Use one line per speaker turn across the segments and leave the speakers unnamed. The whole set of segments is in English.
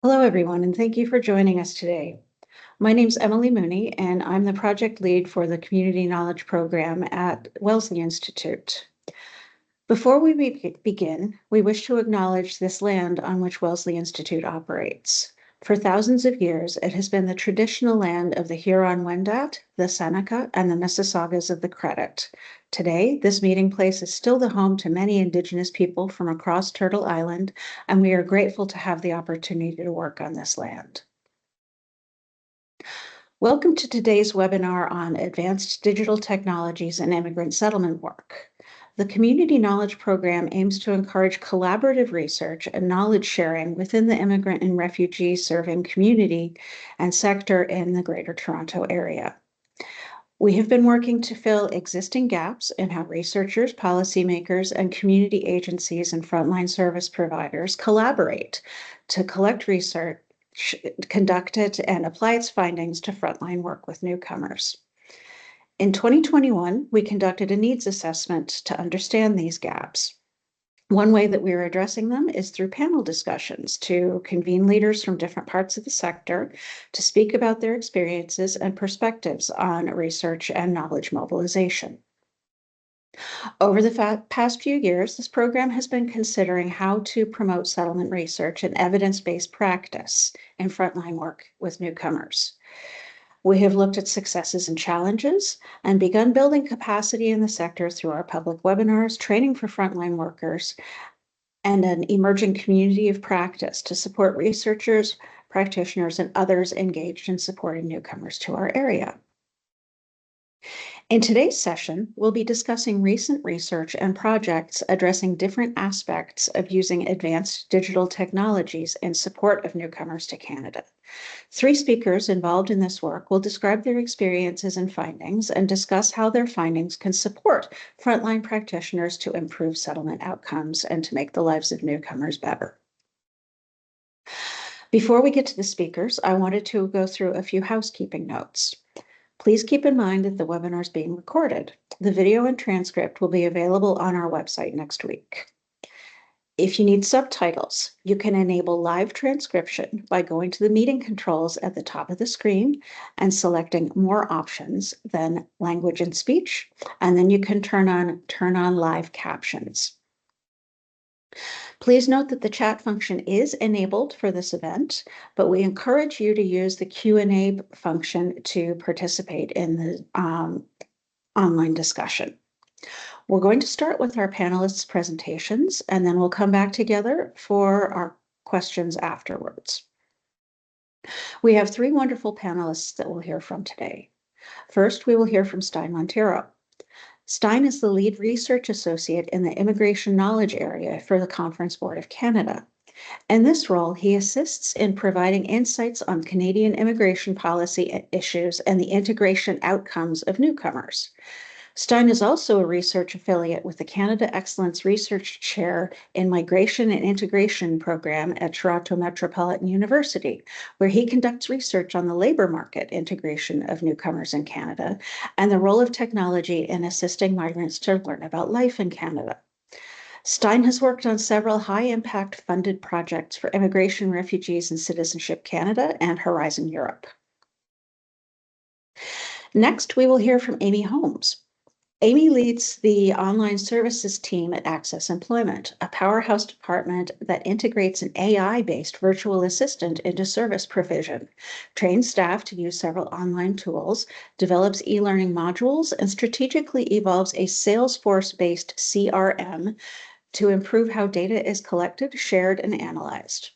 Hello, everyone, and thank you for joining us today. My name is Emily Mooney, and I'm the project lead for the Community Knowledge Program at Wellesley Institute. Before we begin, we wish to acknowledge this land on which Wellesley Institute operates. For thousands of years, it has been the traditional land of the Huron-Wendat, the Seneca, and the Mississaugas of the Credit. Today, this meeting place is still the home to many Indigenous people from across Turtle Island, and we are grateful to have the opportunity to work on this land. Welcome to today's webinar on advanced digital technologies and immigrant settlement work. The Community Knowledge Program aims to encourage collaborative research and knowledge sharing within the immigrant and refugee serving community and sector in the Greater Toronto Area. We have been working to fill existing gaps in how researchers, policymakers, and community agencies and frontline service providers collaborate to collect research, conduct it, and apply its findings to frontline work with newcomers. In 2021, we conducted a needs assessment to understand these gaps. One way that we are addressing them is through panel discussions to convene leaders from different parts of the sector to speak about their experiences and perspectives on research and knowledge mobilization. Over the past few years, this program has been considering how to promote settlement research and evidence-based practice in frontline work with newcomers. We have looked at successes and challenges and begun building capacity in the sector through our public webinars, training for frontline workers, and an emerging community of practice to support researchers, practitioners, and others engaged in supporting newcomers to our area. In today's session, we'll be discussing recent research and projects addressing different aspects of using advanced digital technologies in support of newcomers to Canada. 3 speakers involved in this work will describe their experiences and findings and discuss how their findings can support frontline practitioners to improve settlement outcomes and to make the lives of newcomers better. Before we get to the speakers, I wanted to go through a few housekeeping notes. Please keep in mind that the webinar is being recorded. The video and transcript will be available on our website next week. If you need subtitles, you can enable live transcription by going to the meeting controls at the top of the screen and selecting more options than language and speech, and then you can turn on live captions. Please note that the chat function is enabled for this event, but we encourage you to use the Q&A function to participate in the online discussion. We're going to start with our panelists' presentations, and then we'll come back together for our questions afterwards. We have 3 wonderful panelists that we'll hear from today. First, we will hear from Stein Montero. Stein is the lead research associate in the Immigration Knowledge Area for the Conference Board of Canada. In this role, he assists in providing insights on Canadian immigration policy issues and the integration outcomes of newcomers. Stein is also a research affiliate with the Canada Excellence Research Chair in Migration and Integration Program at Toronto Metropolitan University, where he conducts research on the labor market integration of newcomers in Canada and the role of technology in assisting migrants to learn about life in Canada. Stein has worked on several high-impact funded projects for Immigration, Refugees, and Citizenship Canada and Horizon Europe. Next, we will hear from Amy Holmes. Amy leads the online services team at Access Employment, a powerhouse department that integrates an AI-based virtual assistant into service provision, trains staff to use several online tools, develops e-learning modules, and strategically evolves a Salesforce-based CRM to improve how data is collected, shared, and analyzed.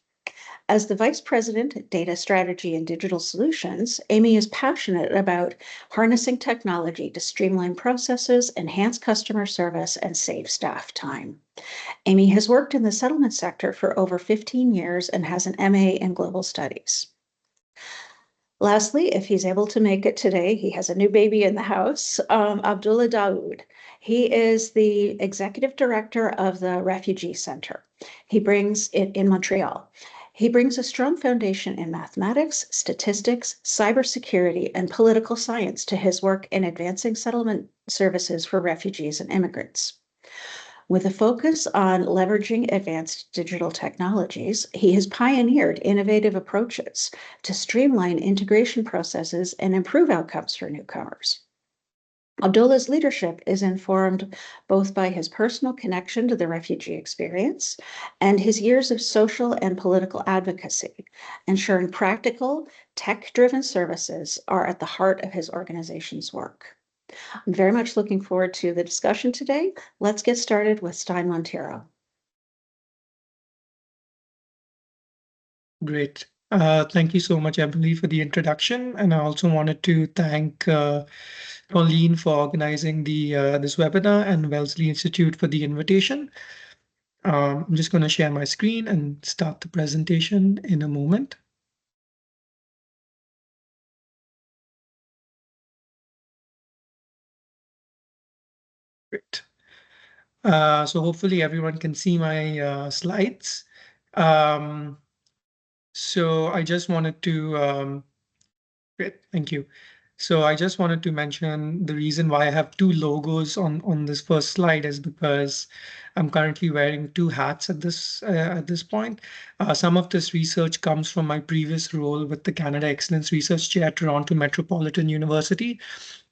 As the Vice President, Data Strategy and Digital Solutions, Amy is passionate about harnessing technology to streamline processes, enhance customer service, and save staff time. Amy has worked in the settlement sector for over 15 years and has an MA in Global Studies. Lastly, if he's able to make it today, he has a new baby in the house, Abdullah Daoud. He is the Executive Director of the Refugee Center. He brings it in Montreal. He brings a strong foundation in mathematics, statistics, cybersecurity, and political science to his work in advancing settlement services for refugees and immigrants. With a focus on leveraging advanced digital technologies, he has pioneered innovative approaches to streamline integration processes and improve outcomes for newcomers. Abdullah's leadership is informed both by his personal connection to the refugee experience and his years of social and political advocacy, ensuring practical, tech driven services are at the heart of his organization's work. I'm very much looking forward to the discussion today. Let's get started with Stein Montero.
Great. Thank you so much, Emily, for the introduction. And I also wanted to thank Pauline for organizing this webinar and Wellesley Institute for the invitation. I'm just going to share my screen and start the presentation in a moment. Great. So hopefully everyone can see my slides. So I just wanted to Great, thank you. So I just wanted to mention the reason why I have two logos on this first slide is because I'm currently wearing two hats at this point. Some of this research comes from my previous role with the Canada Excellence Research Chair at Toronto Metropolitan University,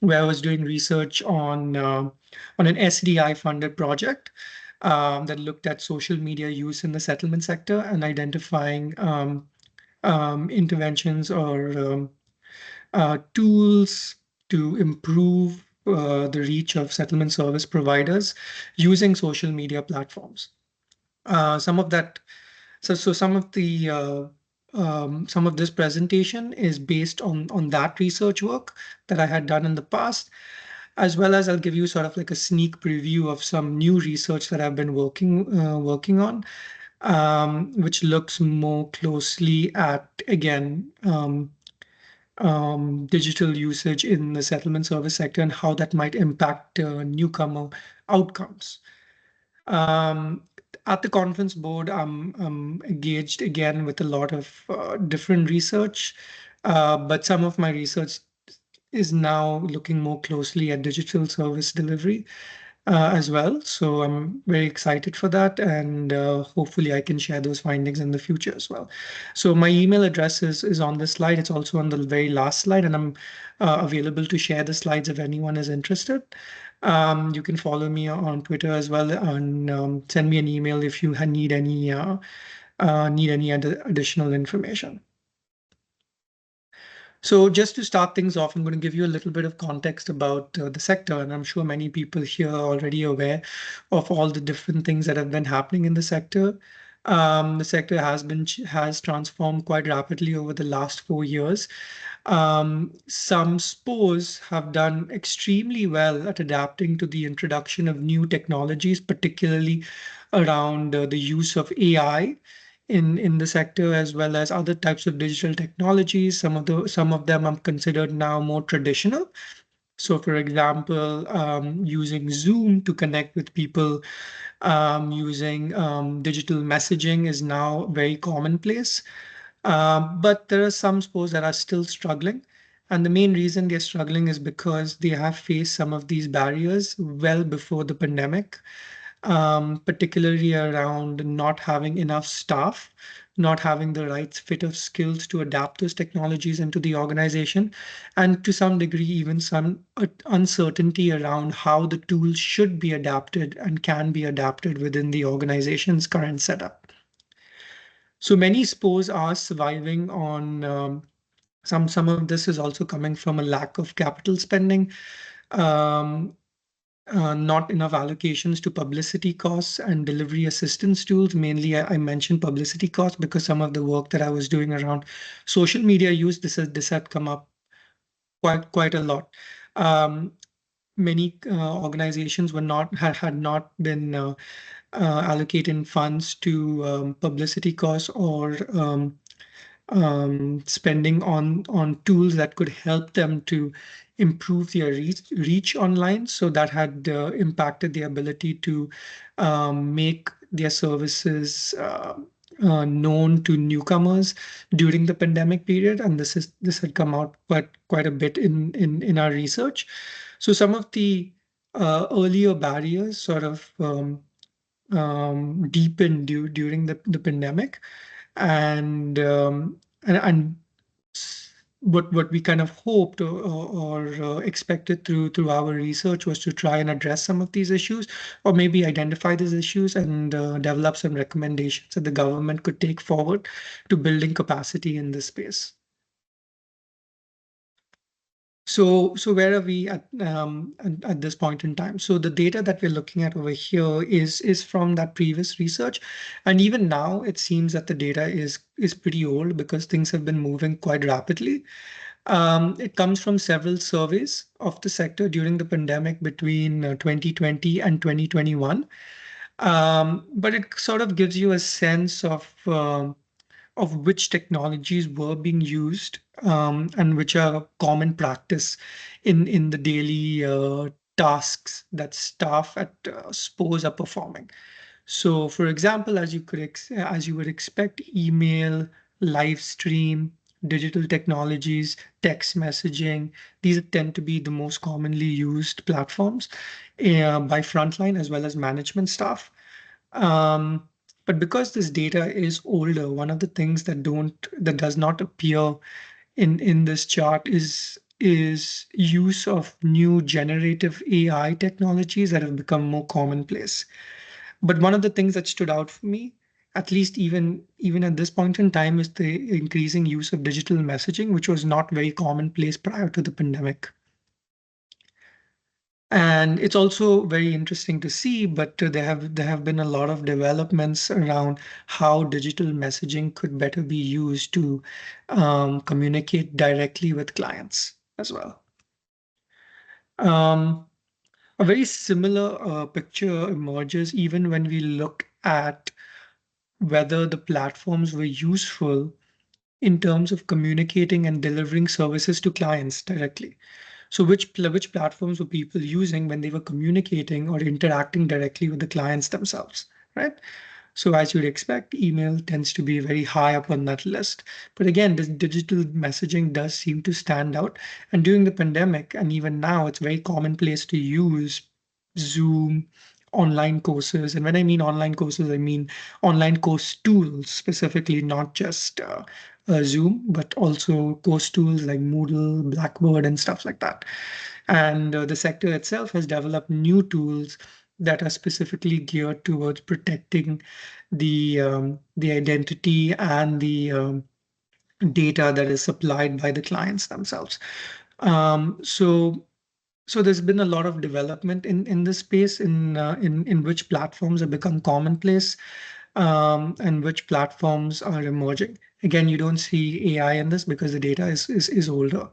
where I was doing research on an SDI funded project that looked at social media use in the settlement sector and identifying interventions or tools to improve the reach of settlement service providers using social media platforms. Some of that, so some of this presentation is based on that research work that I had done in the past, as well as I'll give you sort of like a sneak preview of some new research that I've been working on, which looks more closely at, again, digital usage in the settlement service sector and how that might impact newcomer outcomes. At the conference board, I'm engaged again with a lot of different research, but some of my research is now looking more closely at digital service delivery as well. So I'm very excited for that, and hopefully I can share those findings in the future as well. So my email address is on this slide. It's also on the very last slide, and I'm available to share the slides if anyone is interested. You can follow me on Twitter as well, and send me an email if you need any additional information. So just to start things off, I'm going to give you a little bit of context about the sector, and I'm sure many people here are already aware of all the different things that have been happening in the sector. The sector has transformed quite rapidly over the last 4 years. Some SPOs have done extremely well at adapting to the introduction of new technologies, particularly around the use of AI in the sector, as well as other types of digital technologies. Some of them are considered now more traditional. So, for example, using Zoom to connect with people, using digital messaging is now very commonplace. But there are some sports that are still struggling. And the main reason they're struggling is because they have faced some of these barriers well before the pandemic, particularly around not having enough staff, not having the right fit of skills to adapt those technologies into the organization, and to some degree, even some uncertainty around how the tools should be adapted and can be adapted within the organization's current setup. So many spores are surviving on some of this is also coming from a lack of capital spending. Um, not enough allocations to publicity costs and delivery assistance tools. Mainly, I mentioned publicity costs because some of the work that I was doing around social media use, this had come up quite a lot. Many organizations had not been allocating funds to publicity costs or spending on tools that could help them to improve their reach online. So that had impacted the ability to make their services known to newcomers during the pandemic period. And this had come out quite a bit in our research. So some of the earlier barriers sort of deepened during the pandemic, and and what we kind of hoped or expected through our research was to try and address some of these issues, or maybe identify these issues and develop some recommendations that the government could take forward to building capacity in this space. So where are we at this point in time? So the data that we're looking at over here is from that previous research, and even now it seems that the data is pretty old because things have been moving quite rapidly. It comes from several surveys of the sector during the pandemic between 2020 and 2021. But it sort of gives you a sense of which technologies were being used, and which are common practice in the daily tasks that staff at SPOs are performing. So, for example, as you would expect, email, live stream, digital technologies, text messaging, these tend to be the most commonly used platforms by frontline as well as management staff. Um, but because this data is older, one of the things that does not appear in this chart is use of new generative AI technologies that have become more commonplace. But one of the things that stood out for me, at least even at this point in time, is the increasing use of digital messaging, which was not very commonplace prior to the pandemic. And it's also very interesting to see, but there have been a lot of developments around how digital messaging could better be used to communicate directly with clients as well. Um, a very similar picture emerges even when we look at whether the platforms were useful in terms of communicating and delivering services to clients directly. So which platforms were people using when they were communicating or interacting directly with the clients themselves, right? So as you'd expect, email tends to be very high up on that list. But again, this digital messaging does seem to stand out. And during the pandemic, and even now, it's very commonplace to use Zoom, online courses. And when I mean online courses, I mean online course tools specifically, not just Zoom, but also course tools like Moodle, Blackboard, and stuff like that. And the sector itself has developed new tools that are specifically geared towards protecting the identity and the data that is supplied by the clients themselves. So there's been a lot of development in this space in which platforms have become commonplace, and which platforms are emerging. Again, you don't see AI in this because the data is older.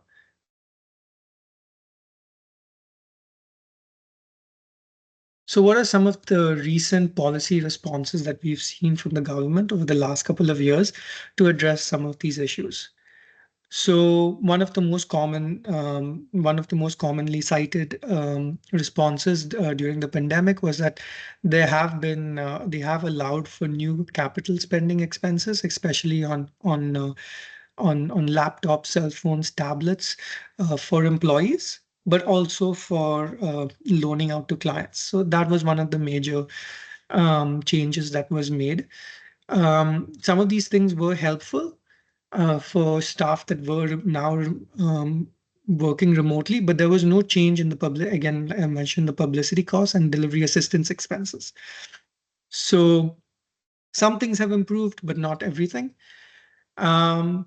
So what are some of the recent policy responses that we've seen from the government over the last couple of years to address some of these issues? So one of the most commonly cited responses during the pandemic was that they have allowed for new capital spending expenses, especially on laptops, cell phones, tablets for employees, but also for loaning out to clients. So that was one of the major changes that was made. Some of these things were helpful for staff that were now working remotely, but there was no change in the public. Again, I mentioned the publicity costs and delivery assistance expenses. So some things have improved, but not everything. Um,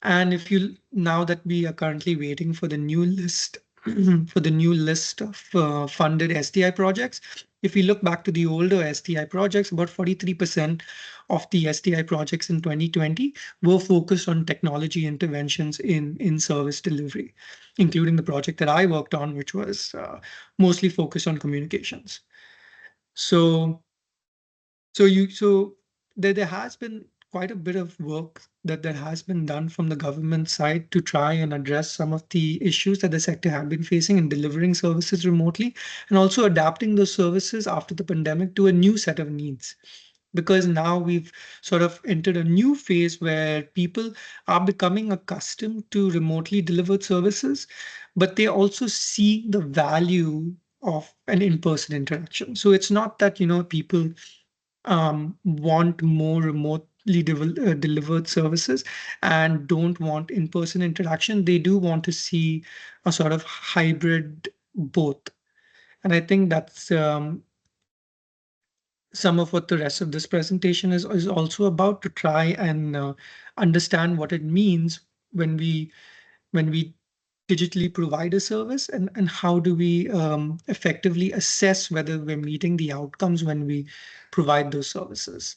and if you now that we are currently waiting for the new list for the new list of funded STI projects, if we look back to the older STI projects, about 43% of the STI projects in 2020 were focused on technology interventions in service delivery, including the project that I worked on, which was mostly focused on communications. So so there has been quite a bit of work that has been done from the government side to try and address some of the issues that the sector had been facing in delivering services remotely, and also adapting those services after the pandemic to a new set of needs. Because now we've sort of entered a new phase where people are becoming accustomed to remotely delivered services, but they also see the value of an in-person interaction. So it's not that, people want more remotely delivered services and don't want in-person interaction. They do want to see a sort of hybrid both. And I think that's some of what the rest of this presentation is also about, to try and understand what it means when we digitally provide a service, and how do we effectively assess whether we're meeting the outcomes when we provide those services.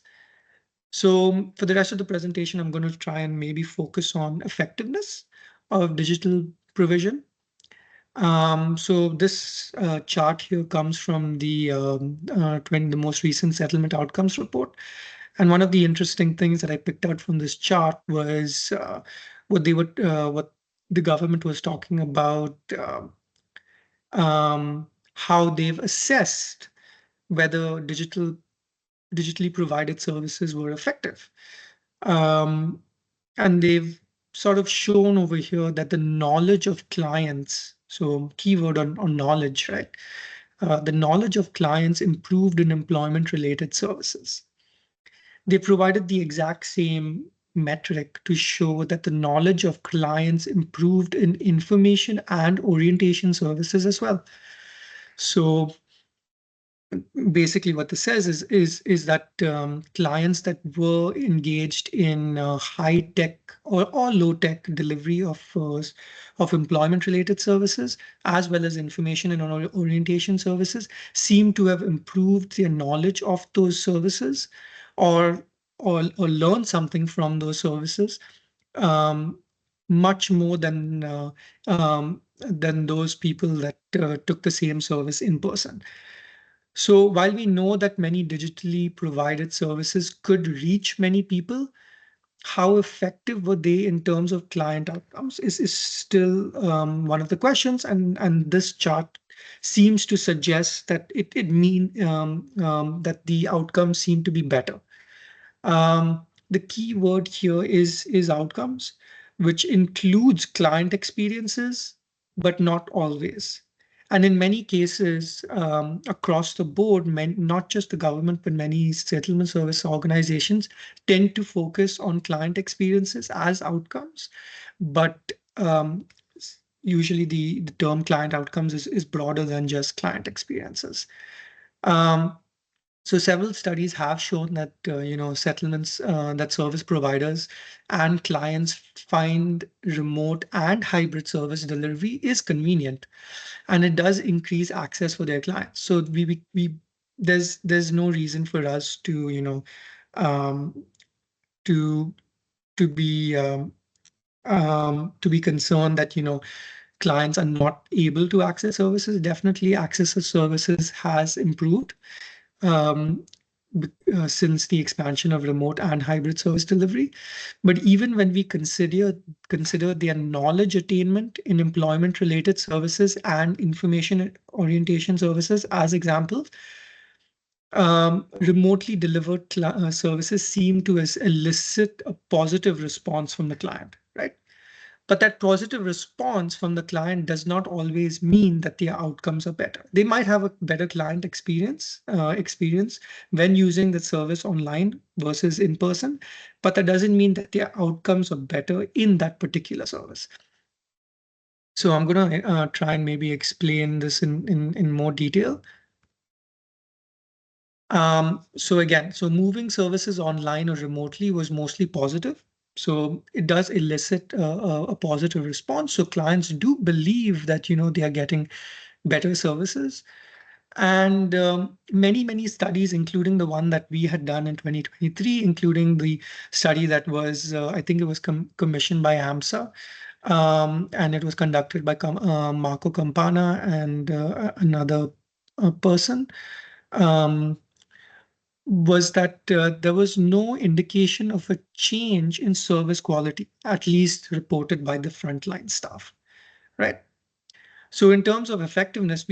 So for the rest of the presentation, I'm going to try and maybe focus on effectiveness of digital provision. So this chart here comes from the most recent settlement outcomes report. And one of the interesting things that I picked out from this chart was what the government was talking about, how they've assessed whether digitally provided services were effective. Um, and they've sort of shown over here that the knowledge of clients, so keyword on knowledge, right? The knowledge of clients improved in employment related services. They provided the exact same metric to show that the knowledge of clients improved in information and orientation services as well. So basically what this says is that clients that were engaged in high tech or low tech delivery of employment related services, as well as information and orientation services, seem to have improved their knowledge of those services, or or learn something from those services, um, much more than those people that took the same service in person. So while we know that many digitally provided services could reach many people, how effective were they in terms of client outcomes is still one of the questions. And this chart seems to suggest that that the outcomes seem to be better. The key word here is outcomes, which includes client experiences, but not always. And in many cases, across the board, not just the government, but many settlement service organizations tend to focus on client experiences as outcomes. But usually the term client outcomes is broader than just client experiences. Um, so several studies have shown that settlements that service providers and clients find remote and hybrid service delivery is convenient, and it does increase access for their clients. So we there's no reason for us to um, to to be concerned that clients are not able to access services. Definitely, access to services has improved um, since the expansion of remote and hybrid service delivery. But even when we consider their knowledge attainment in employment related services and information orientation services as examples, remotely delivered services seem to elicit a positive response from the client, right? But that positive response from the client does not always mean that their outcomes are better. They might have a better client experience when using the service online versus in person, but that doesn't mean that their outcomes are better in that particular service. So I'm going to try and maybe explain this in more detail. So moving services online or remotely was mostly positive. So it does elicit a positive response. So clients do believe that, they are getting better services. And many studies, including the one that we had done in 2023, including the study that was, I think it was commissioned by AMSA, and it was conducted by Marco Campana and another person. Um, was that there was no indication of a change in service quality, at least reported by the frontline staff, right? So in terms of effectiveness,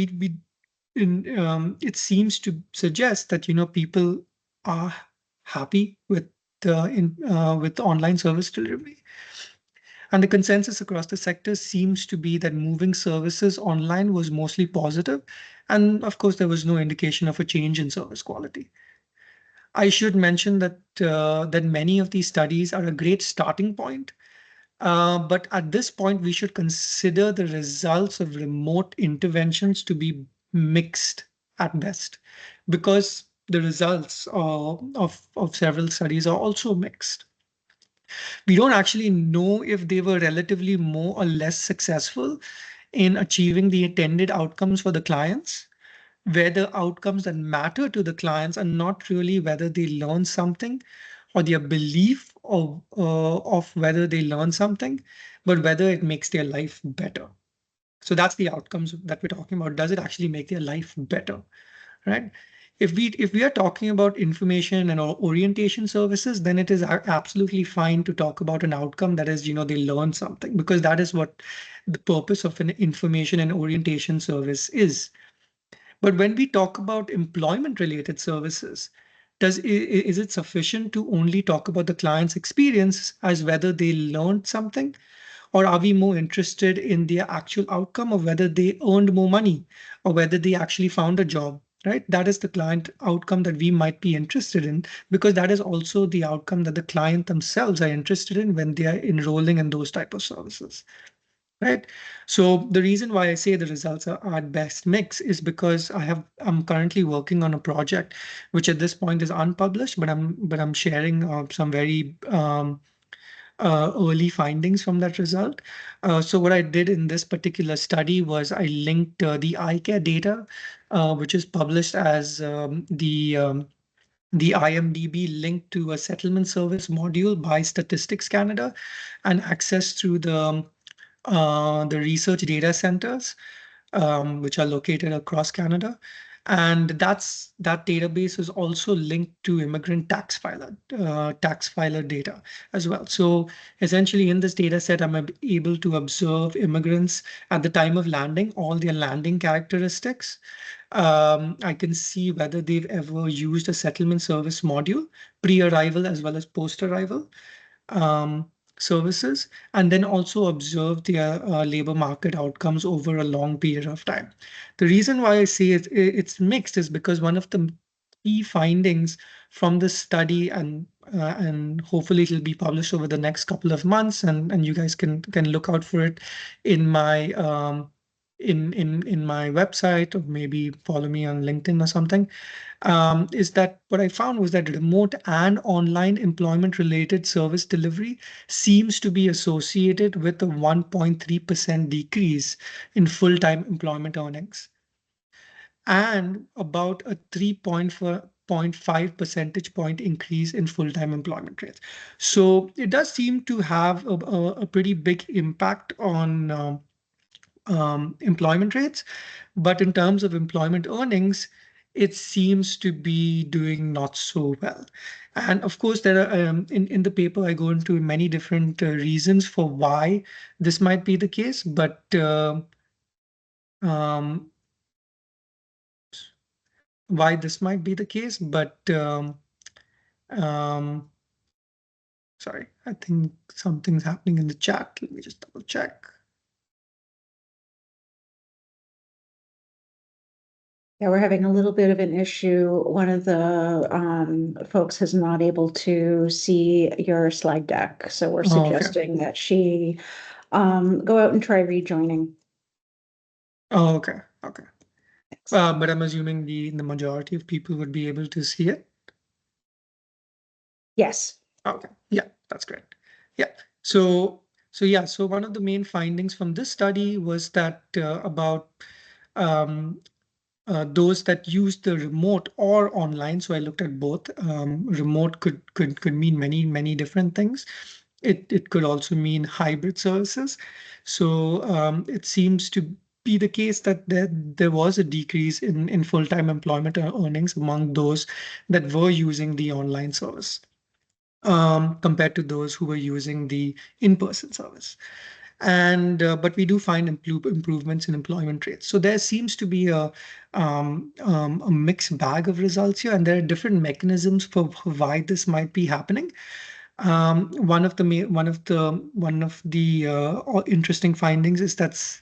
it seems to suggest that people are happy with with online service delivery. And the consensus across the sector seems to be that moving services online was mostly positive, and of course, there was no indication of a change in service quality. I should mention that many of these studies are a great starting point, but at this point, we should consider the results of remote interventions to be mixed at best, because the results of several studies are also mixed. We don't actually know if they were relatively more or less successful in achieving the intended outcomes for the clients, where the outcomes that matter to the clients are not really whether they learn something or their belief of whether they learn something, but whether it makes their life better. So that's the outcomes that we're talking about. Does it actually make their life better, right? If we are talking about information and orientation services, then it is absolutely fine to talk about an outcome that is, they learn something, because that is what the purpose of an information and orientation service is. But when we talk about employment related services, is it sufficient to only talk about the client's experience as whether they learned something? Or are we more interested in their actual outcome of whether they earned more money or whether they actually found a job, right? That is the client outcome that we might be interested in, because that is also the outcome that the client themselves are interested in when they are enrolling in those type of services. Right. So the reason why I say the results are at best mix is because I'm currently working on a project which at this point is unpublished, but I'm sharing some very early findings from that result. So what I did in this particular study was I linked the eye care data, which is published as the IMDb linked to a settlement service module by Statistics Canada and access through the research data centers, which are located across Canada. And that database is also linked to immigrant tax filer data as well. So essentially in this data set, I'm able to observe immigrants at the time of landing, all their landing characteristics. I can see whether they've ever used a settlement service module, pre-arrival as well as post-arrival um, services, and then also observe their labor market outcomes over a long period of time. The reason why I say it's mixed is because one of the key findings from this study, and hopefully it'll be published over the next couple of months, and you guys can look out for it in my in my website, or maybe follow me on LinkedIn or something, is that what I found was that remote and online employment related service delivery seems to be associated with a 1.3% decrease in full-time employment earnings and about a 3.5 percentage point increase in full-time employment rates. So it does seem to have a pretty big impact on employment rates. But in terms of employment earnings, it seems to be doing not so well. And of course, there are in the paper, I go into many different reasons for why this might be the case, but um, why this might be the case. But um, sorry, I think something's happening in the chat. Let me just double check.
Yeah, we're having a little bit of an issue. One of the folks is not able to see your slide deck, so we're
Oh, okay.
suggesting that she go out and try rejoining.
Oh, okay. Okay.
Thanks.
But I'm assuming the majority of people would be able to see it.
Yes.
Okay. Yeah, that's great. Yeah. So one of the main findings from this study was that about um, those that used the remote or online. So I looked at both. Remote could mean many different things. It could also mean hybrid services. So it seems to be the case that there was a decrease in full-time employment earnings among those that were using the online service compared to those who were using the in-person service. And but we do find improvements in employment rates. So there seems to be a mixed bag of results here, and there are different mechanisms for why this might be happening. One of the interesting findings is that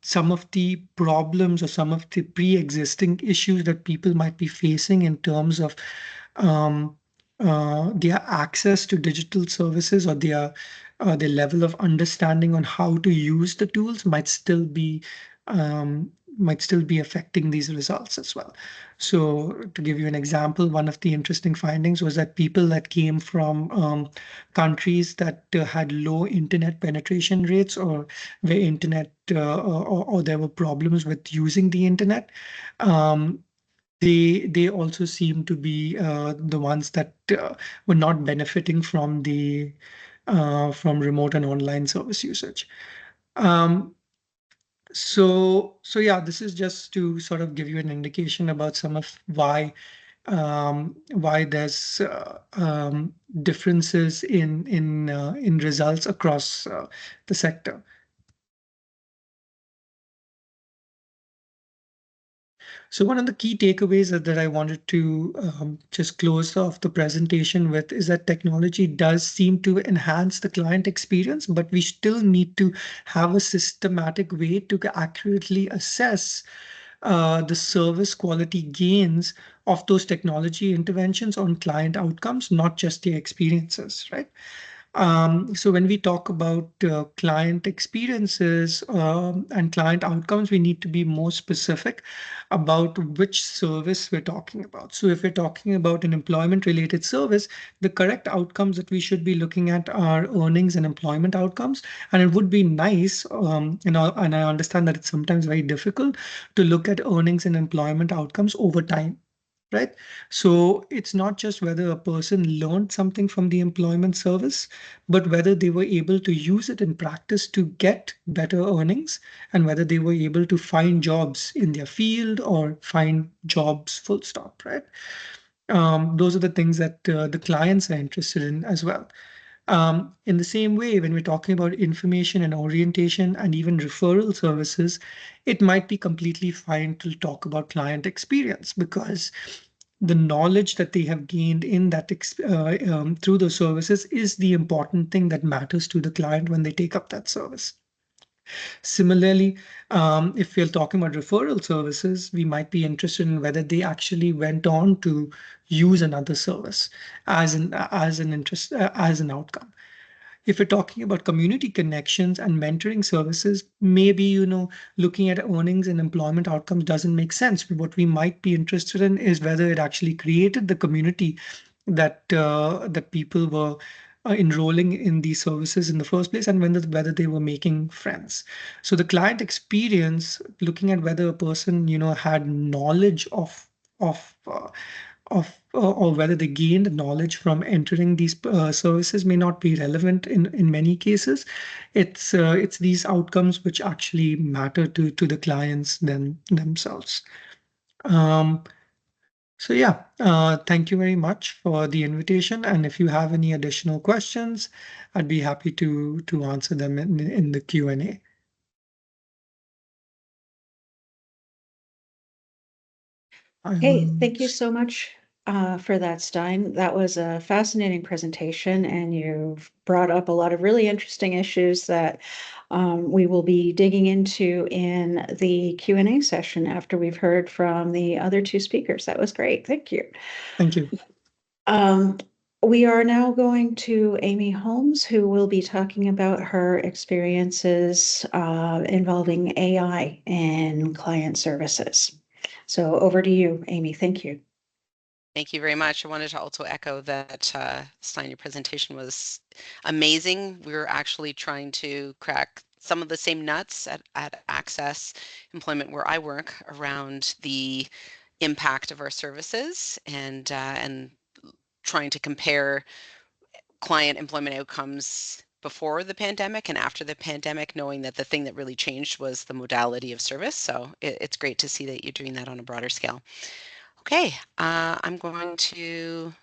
some of the problems or some of the pre-existing issues that people might be facing in terms of um, their access to digital services or their level of understanding on how to use the tools um, might still be affecting these results as well. So, to give you an example, one of the interesting findings was that people that came from countries that had low internet penetration rates or where or there were problems with using the internet, um, they also seem to be the ones that were not benefiting from the from remote and online service usage. Um, so yeah, this is just to sort of give you an indication about some of why there's differences in results across the sector. So one of the key takeaways that I wanted to just close off the presentation with is that technology does seem to enhance the client experience, but we still need to have a systematic way to accurately assess the service quality gains of those technology interventions on client outcomes, not just the experiences, right? So when we talk about client experiences and client outcomes, we need to be more specific about which service we're talking about. So if we're talking about an employment related service, the correct outcomes that we should be looking at are earnings and employment outcomes. And it would be nice, and I understand that it's sometimes very difficult to look at earnings and employment outcomes over time, right? So it's not just whether a person learned something from the employment service, but whether they were able to use it in practice to get better earnings and whether they were able to find jobs in their field or find jobs full stop, right? Those are the things that the clients are interested in as well. In the same way, when we're talking about information and orientation and even referral services, it might be completely fine to talk about client experience because the knowledge that they have gained in through those services is the important thing that matters to the client when they take up that service. Similarly, if we're talking about referral services, we might be interested in whether they actually went on to use another service as an outcome. If we're talking about community connections and mentoring services, maybe, looking at earnings and employment outcomes doesn't make sense. But what we might be interested in is whether it actually created the community that people were enrolling in these services in the first place, and whether they were making friends. So the client experience, looking at whether a person, had knowledge or whether they gained knowledge from entering these services may not be relevant in many cases. It's these outcomes which actually matter to the clients themselves. Um, so yeah, thank you very much for the invitation. And if you have any additional questions, I'd be happy to answer them in the Q&A.
Hey, thank you so much for that, Stein. That was a fascinating presentation, and you've brought up a lot of really interesting issues that we will be digging into in the Q&A session after we've heard from the other two speakers. That was great. Thank you.
Thank you.
Um, we are now going to Amy Holmes, who will be talking about her experiences involving AI in client services. So over to you, Amy. Thank you.
Thank you very much. I wanted to also echo that, Stein, your presentation was amazing. We were actually trying to crack some of the same nuts at Access Employment where I work around the impact of our services and trying to compare client employment outcomes before the pandemic and after the pandemic, knowing that the thing that really changed was the modality of service. So it's great to see that you're doing that on a broader scale. Okay, I'm going to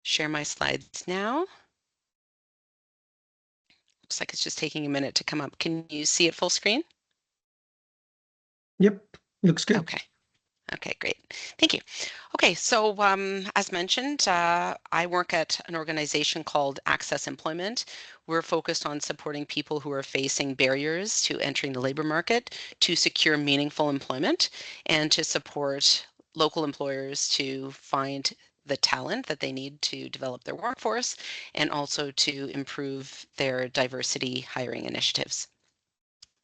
share my slides now. Looks like it's just taking a minute to come up. Can you see it full screen?
Yep, looks good.
Okay. Okay, great. Thank you. Okay, so as mentioned, I work at an organization called Access Employment. We're focused on supporting people who are facing barriers to entering the labor market to secure meaningful employment and to support local employers to find the talent that they need to develop their workforce and also to improve their diversity hiring initiatives.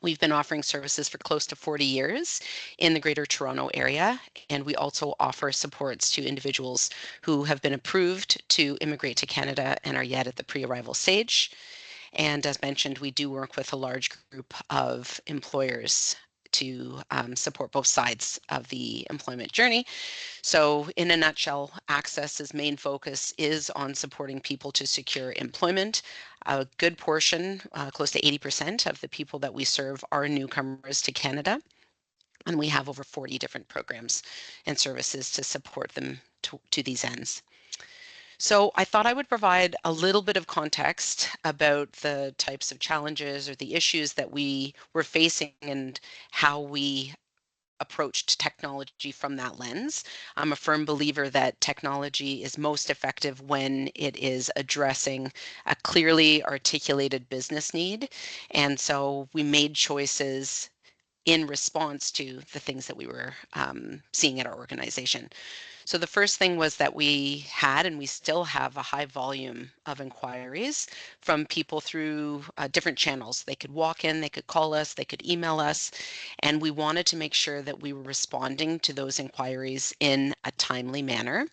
We've been offering services for close to 40 years in the Greater Toronto area, and we also offer supports to individuals who have been approved to immigrate to Canada and are yet at the pre-arrival stage. And as mentioned, we do work with a large group of employers to support both sides of the employment journey. So in a nutshell, Access's main focus is on supporting people to secure employment. A good portion, close to 80% of the people that we serve are newcomers to Canada, and we have over 40 different programs and services to support them to these ends. So I thought I would provide a little bit of context about the types of challenges or the issues that we were facing and how we approached technology from that lens. I'm a firm believer that technology is most effective when it is addressing a clearly articulated business need. And so we made choices in response to the things that we were seeing at our organization. So the first thing was that we had and we still have a high volume of inquiries from people through different channels. They could walk in, they could call us, they could email us, and we wanted to make sure that we were responding to those inquiries in a timely manner.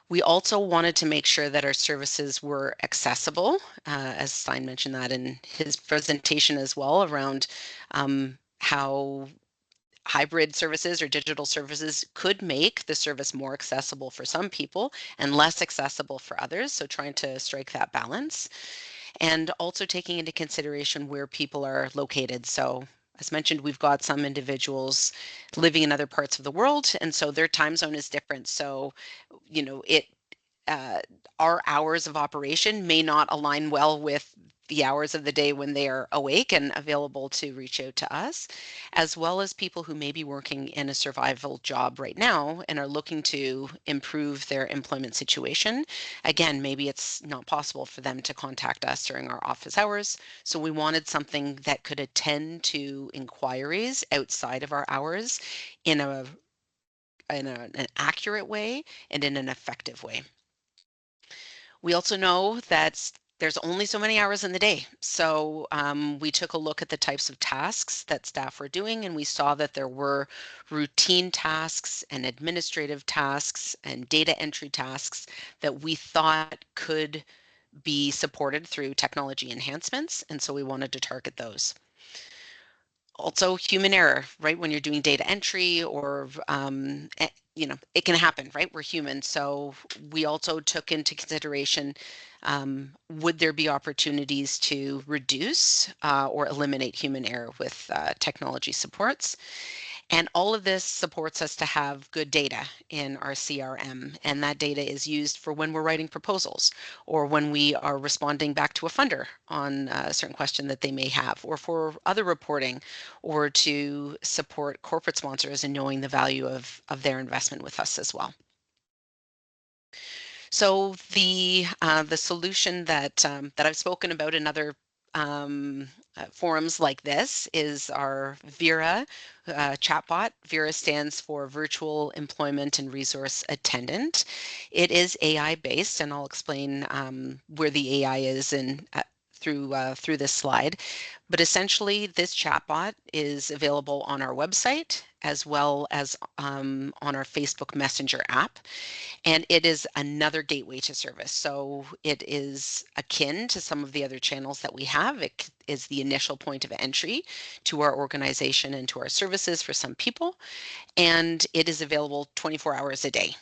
We also wanted to make sure that our services were accessible, as Stein mentioned that in his presentation as well, around how hybrid services or digital services could make the service more accessible for some people and less accessible for others. So trying to strike that balance and also taking into consideration where people are located. So as mentioned, we've got some individuals living in other parts of the world, and so their time zone is different. So, it uh, our hours of operation may not align well with the hours of the day when they are awake and available to reach out to us, as well as people who may be working in a survival job right now and are looking to improve their employment situation. Again, maybe it's not possible for them to contact us during our office hours, so we wanted something that could attend to inquiries outside of our hours in an accurate way and in an effective way. We also know that there's only so many hours in the day. So we took a look at the types of tasks that staff were doing, and we saw that there were routine tasks and administrative tasks and data entry tasks that we thought could be supported through technology enhancements. And so we wanted to target those. Also human error, right? When you're doing data entry or, it can happen, right? We're human. So we also took into consideration, would there be opportunities to reduce or eliminate human error with technology supports? And all of this supports us to have good data in our CRM. And that data is used for when we're writing proposals or when we are responding back to a funder on a certain question that they may have, or for other reporting, or to support corporate sponsors in knowing the value of their investment with us as well. So the solution that I've spoken about in other forums like this is our Vera chatbot. Vera stands for Virtual Employment and Resource Attendant. It is AI based, and I'll explain where the AI is in through this slide. But essentially, this chatbot is available on our website as well as on our Facebook Messenger app. And it is another gateway to service. So it is akin to some of the other channels that we have. It is the initial point of entry to our organization and to our services for some people. And it is available 24 hours a day.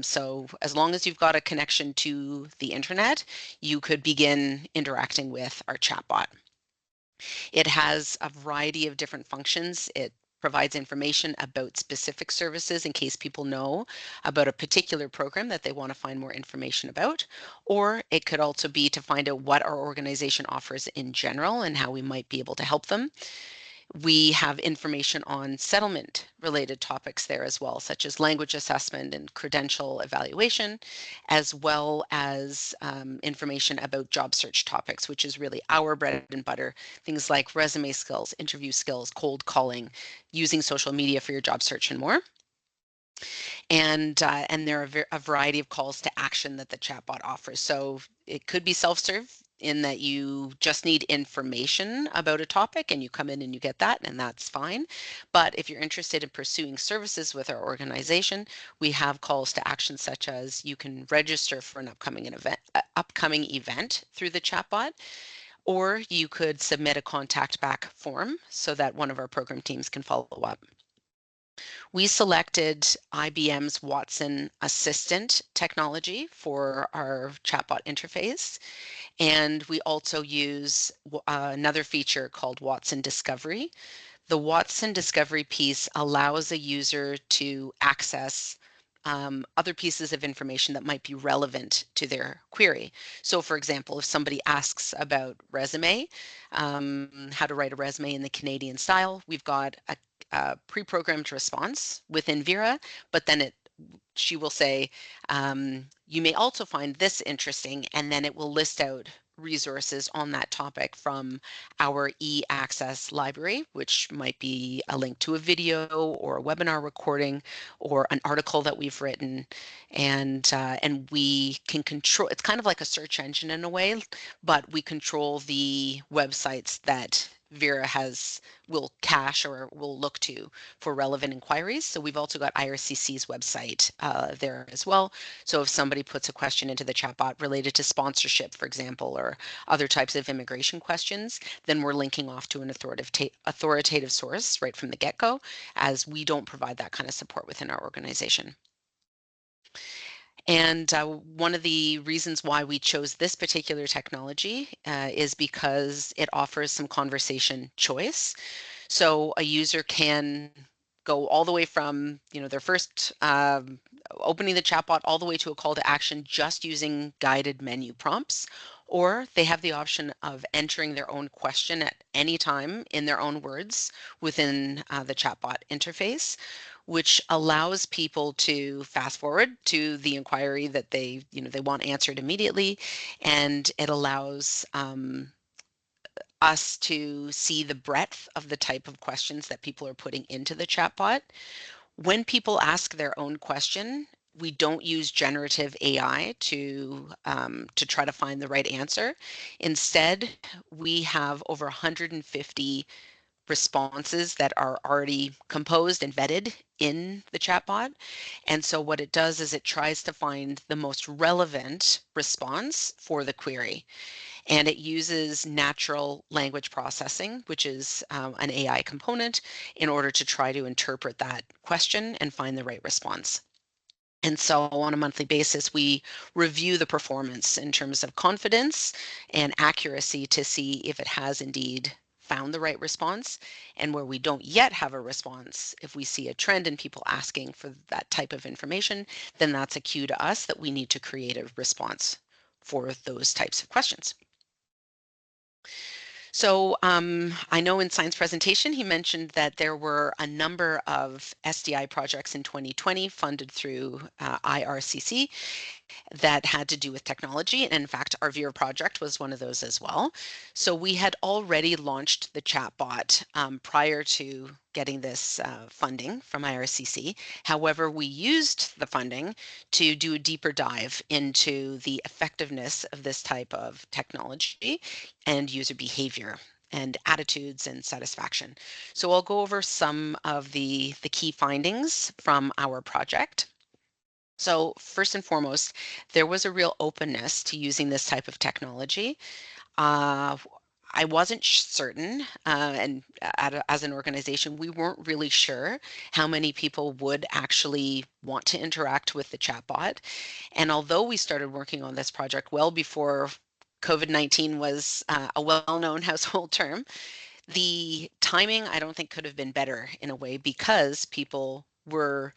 So as long as you've got a connection to the internet, you could begin interacting with our chatbot. It has a variety of different functions. It provides information about specific services in case people know about a particular program that they want to find more information about, or it could also be to find out what our organization offers in general and how we might be able to help them. We have information on settlement-related topics there as well, such as language assessment and credential evaluation, as well as information about job search topics, which is really our bread and butter. Things like resume skills, interview skills, cold calling, using social media for your job search, and more. And there are a variety of calls to action that the chatbot offers. So it could be self-serve in that you just need information about a topic and you come in and you get that, and that's fine. But if you're interested in pursuing services with our organization, we have calls to action such as you can register for an upcoming event through the chatbot, or you could submit a contact back form so that one of our program teams can follow up. We selected IBM's Watson Assistant technology for our chatbot interface, and we also use another feature called Watson Discovery. The Watson Discovery piece allows a user to access other pieces of information that might be relevant to their query. So for example, if somebody asks about resume, how to write a resume in the Canadian style, we've got a pre-programmed response within Vera, but then she will say, you may also find this interesting, and then it will list out resources on that topic from our e-access library, which might be a link to a video or a webinar recording or an article that we've written. And we can control, it's kind of like a search engine in a way, but we control the websites that Vera will cache or will look to for relevant inquiries. So we've also got IRCC's website there as well. So if somebody puts a question into the chatbot related to sponsorship, for example, or other types of immigration questions, then we're linking off to an authoritative source right from the get-go, as we don't provide that kind of support within our organization. And one of the reasons why we chose this particular technology is because it offers some conversation choice. So a user can go all the way from, their first opening the chatbot all the way to a call to action just using guided menu prompts, or they have the option of entering their own question at any time in their own words within the chatbot interface, which allows people to fast forward to the inquiry that they want answered immediately, and it allows us to see the breadth of the type of questions that people are putting into the chatbot. When people ask their own question, we don't use generative AI to try to find the right answer. Instead, we have over 150 responses that are already composed and vetted in the chatbot. And so what it does is it tries to find the most relevant response for the query. And it uses natural language processing, which is an AI component, in order to try to interpret that question and find the right response. And so on a monthly basis, we review the performance in terms of confidence and accuracy to see if it has indeed found the right response. And where we don't yet have a response, if we see a trend in people asking for that type of information, then that's a cue to us that we need to create a response for those types of questions. So I know in Sign's presentation, he mentioned that there were a number of SDI projects in 2020 funded through IRCC that had to do with technology. And in fact, our Vera project was one of those as well. So we had already launched the chatbot prior to getting this funding from IRCC. However, we used the funding to do a deeper dive into the effectiveness of this type of technology and user behavior and attitudes and satisfaction. So I'll go over some of the key findings from our project. So first and foremost, there was a real openness to using this type of technology. I wasn't certain, and as an organization, we weren't really sure how many people would actually want to interact with the chatbot. And although we started working on this project well before COVID-19 was a well-known household term, the timing I don't think could have been better in a way, because people were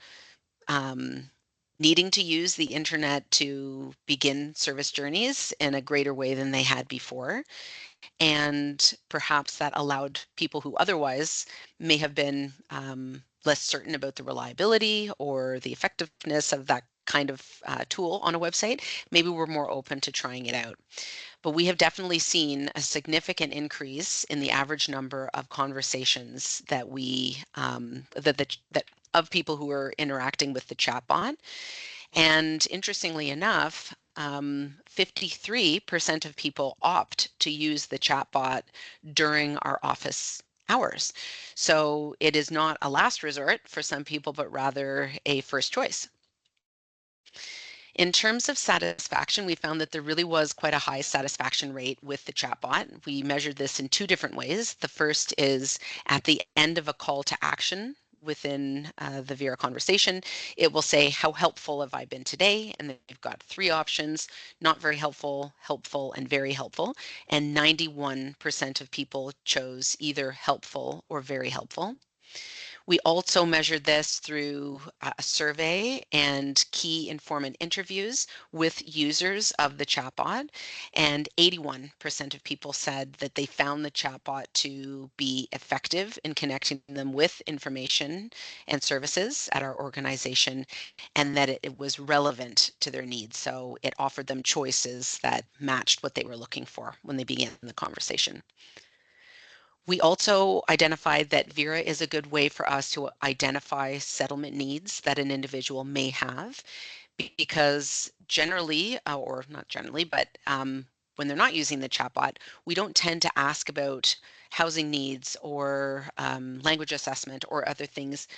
needing to use the internet to begin service journeys in a greater way than they had before. and perhaps that allowed people who otherwise may have been less certain about the reliability or the effectiveness of that kind of tool on a website, maybe we're more open to trying it out. But we have definitely seen a significant increase in the average number of conversations that we that of people who are interacting with the chatbot. And interestingly enough, 53% of people opt to use the chatbot during our office hours. So it is not a last resort for some people, but rather a first choice. In terms of satisfaction, we found that there really was quite a high satisfaction rate with the chatbot. We measured this in two different ways. The first is at the end of a call to action within the Vera conversation, it will say, how helpful have I been today? And then you've got three options: not very helpful, helpful, and very helpful. And 91% of people chose either helpful or very helpful. We also measured this through a survey and key informant interviews with users of the chatbot, and 81% of people said that they found the chatbot to be effective in connecting them with information and services at our organization, and that it was relevant to their needs. So it offered them choices that matched what they were looking for when they began the conversation. We also identified that Vera is a good way for us to identify settlement needs that an individual may have, because generally, or not generally, but when they're not using the chatbot, we don't tend to ask about housing needs or language assessment or other things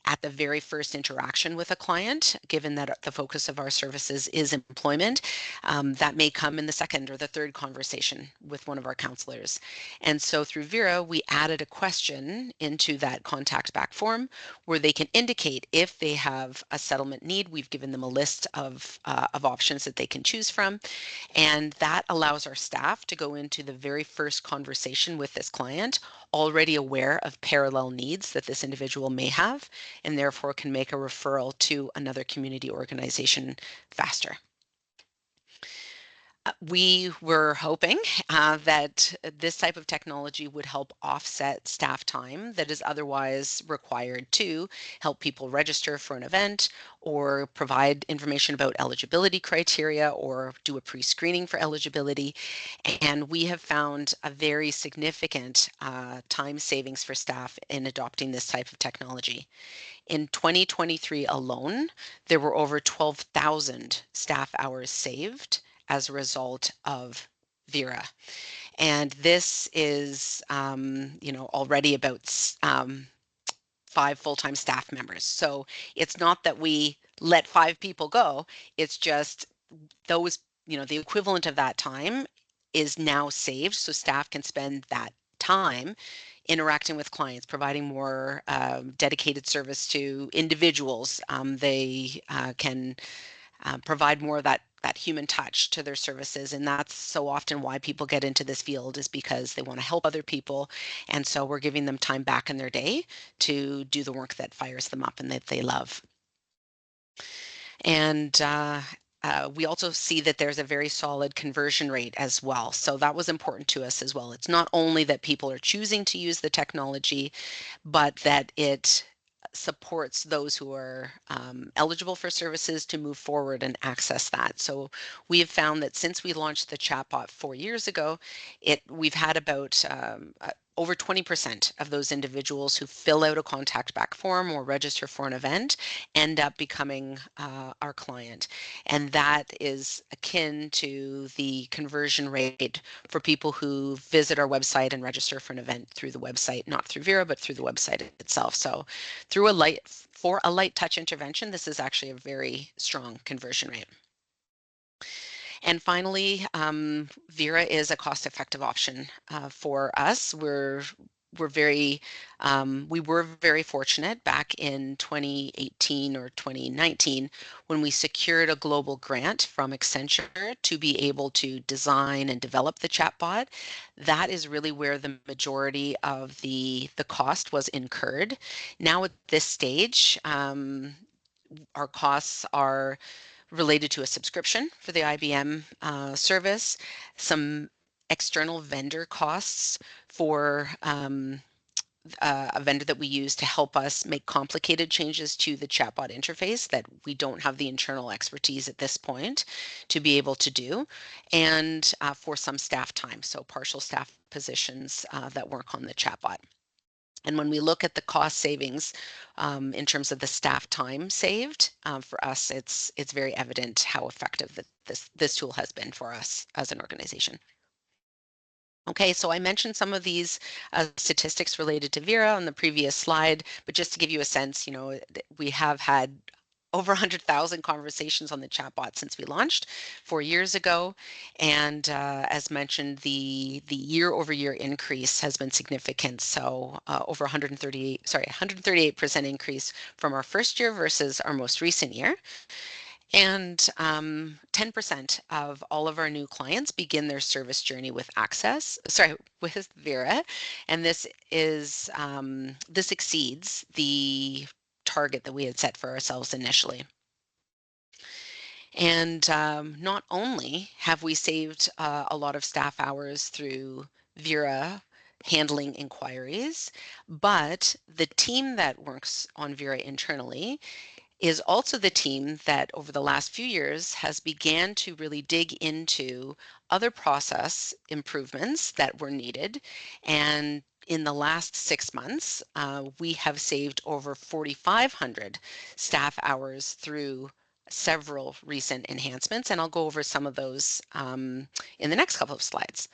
at the very first interaction with a client, given that the focus of our services is employment. That may come in the second or the third conversation with one of our counselors. And so through Vera, we added a question into that contact back form where they can indicate if they have a settlement need. We've given them a list of options that they can choose from. And that allows our staff to go into the very first conversation with this client already aware of parallel needs that this individual may have, and therefore can make a referral to another community organization faster. We were hoping that this type of technology would help offset staff time that is otherwise required to help people register for an event or provide information about eligibility criteria or do a pre-screening for eligibility. And we have found a very significant time savings for staff in adopting this type of technology. In 2023 alone, there were over 12,000 staff hours saved as a result of Vera. And this is, already about 5 full-time staff members. So it's not that we let 5 people go, it's just those, the equivalent of that time is now saved, so staff can spend that time interacting with clients, providing more dedicated service to individuals. They can provide more of that human touch to their services, and that's so often why people get into this field, is because they want to help other people, and so we're giving them time back in their day to do the work that fires them up and that they love. And we also see that there's a very solid conversion rate as well. So that was important to us as well. It's not only that people are choosing to use the technology, but that it supports those who are eligible for services to move forward and access that. So we have found that since we launched the chatbot 4 years ago, we've had about over 20% of those individuals who fill out a contact back form or register for an event end up becoming our client. And that is akin to the conversion rate for people who visit our website and register for an event through the website, not through Vera, but through the website itself. So for a light touch intervention, this is actually a very strong conversion rate. And finally, Vera is a cost-effective option for us. We were very fortunate back in 2018 or 2019 when we secured a global grant from Accenture to be able to design and develop the chatbot. That is really where the majority of the cost was incurred. Now at this stage, our costs are related to a subscription for the IBM service, some external vendor costs for a vendor that we use to help us make complicated changes to the chatbot interface that we don't have the internal expertise at this point to be able to do, and for some staff time, so partial staff positions that work on the chatbot. And when we look at the cost savings in terms of the staff time saved, for us, it's very evident how effective that this tool has been for us as an organization. Okay, so I mentioned some of these statistics related to Vera on the previous slide, but just to give you a sense, we have had over 100,000 conversations on the chatbot since we launched 4 years ago. And as mentioned, the year-over-year increase has been significant. So over 138% increase from our first year versus our most recent year. And 10% of all of our new clients begin their service journey with with Vera. And this exceeds the target that we had set for ourselves initially. And not only have we saved a lot of staff hours through Vera handling inquiries, but the team that works on Vera internally is also the team that over the last few years has began to really dig into other process improvements that were needed. And in the last 6 months, we have saved over 4,500 staff hours through several recent enhancements, and I'll go over some of those in the next couple of slides.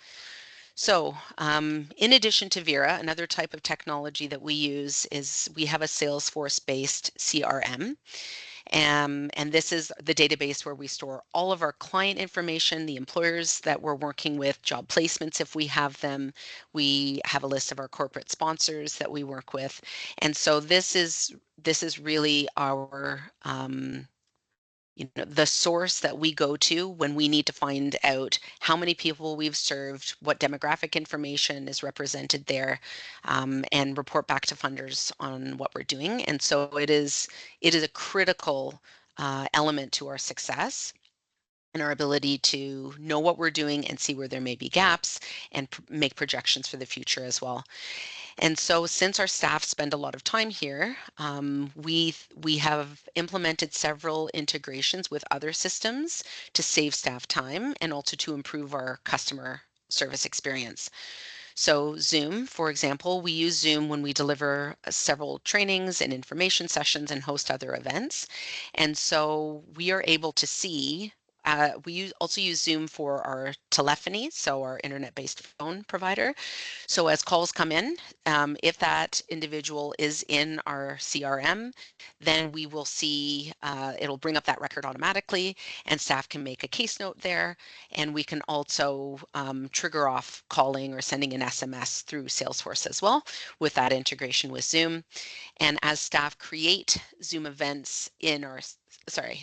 So in addition to Vera, another type of technology that we use is we have a Salesforce-based CRM. And this is the database where we store all of our client information, the employers that we're working with, job placements if we have them. We have a list of our corporate sponsors that we work with. And so this is really our the source that we go to when we need to find out how many people we've served, what demographic information is represented there, and report back to funders on what we're doing. And so it is a critical element to our success and our ability to know what we're doing and see where there may be gaps and make projections for the future as well. And so since our staff spend a lot of time here, we have implemented several integrations with other systems to save staff time and also to improve our customer service experience. So Zoom, for example, we use Zoom when we deliver several trainings and information sessions and host other events. And so we are able to see we also use Zoom for our telephony, so our internet-based phone provider. So as calls come in, if that individual is in our CRM, then we will see, it'll bring up that record automatically, and staff can make a case note there. And we can also trigger off calling or sending an SMS through Salesforce as well with that integration with Zoom. And as staff create Zoom events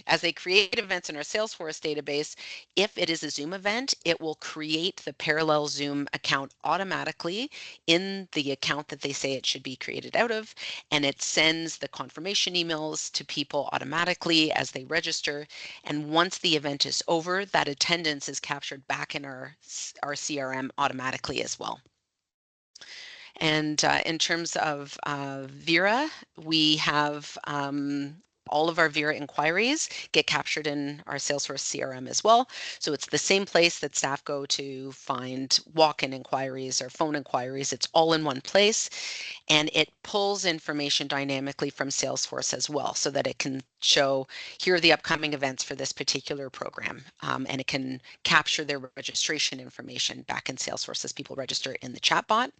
as they create events in our Salesforce database, if it is a Zoom event, it will create the parallel Zoom account automatically in the account that they say it should be created out of, and it sends the confirmation emails to people automatically as they register. And once the event is over, that attendance is captured back in our CRM automatically as well. And in terms of Vera, we have all of our Vera inquiries get captured in our Salesforce CRM as well. So it's the same place that staff go to find walk-in inquiries or phone inquiries. It's all in one place, and it pulls information dynamically from Salesforce as well, so that it can show, here are the upcoming events for this particular program, and it can capture their registration information back in Salesforce as people register in the chatbot.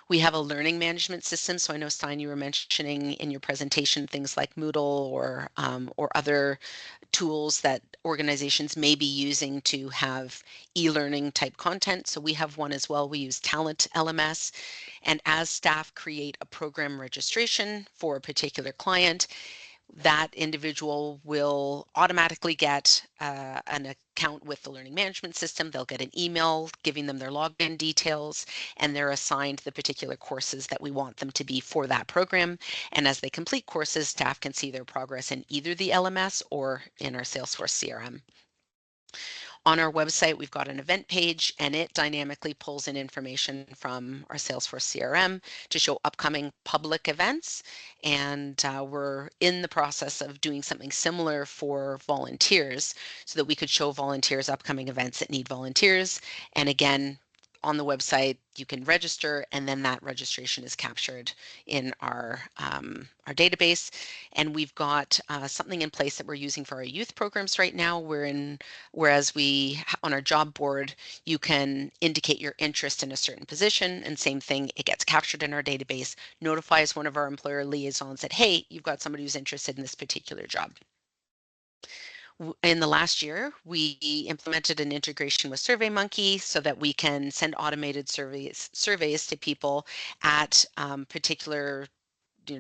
We have a learning management system. So I know, Stein, you were mentioning in your presentation things like Moodle or other tools that organizations may be using to have e-learning type content. So we have one as well. We use Talent LMS. And as staff create a program registration for a particular client, that individual will automatically get an account with the learning management system. They'll get an email giving them their login details, and they're assigned the particular courses that we want them to be for that program. And as they complete courses, staff can see their progress in either the LMS or in our Salesforce CRM. On our website, we've got an event page, and it dynamically pulls in information from our Salesforce CRM to show upcoming public events. And we're in the process of doing something similar for volunteers so that we could show volunteers upcoming events that need volunteers. And again, on the website, you can register, and then that registration is captured in our database. And we've got something in place that we're using for our youth programs right now. Whereas we, on our job board, you can indicate your interest in a certain position, and same thing, it gets captured in our database, notifies one of our employer liaisons that, hey, you've got somebody who's interested in this particular job. In the last year, we implemented an integration with SurveyMonkey so that we can send automated surveys to people at particular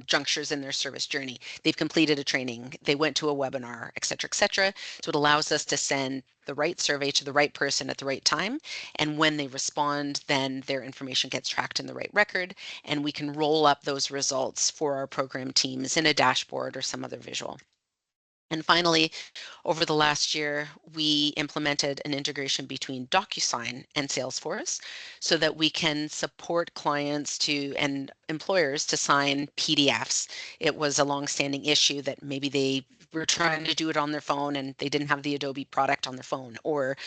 junctures in their service journey. They've completed a training, they went to a webinar, et cetera, et cetera. So it allows us to send the right survey to the right person at the right time. And when they respond, then their information gets tracked in the right record, and we can roll up those results for our program teams in a dashboard or some other visual. And finally, over the last year, we implemented an integration between DocuSign and Salesforce so that we can support clients and employers to sign PDFs. It was a long-standing issue that maybe they were trying to do it on their phone and they didn't have the Adobe product on their phone, or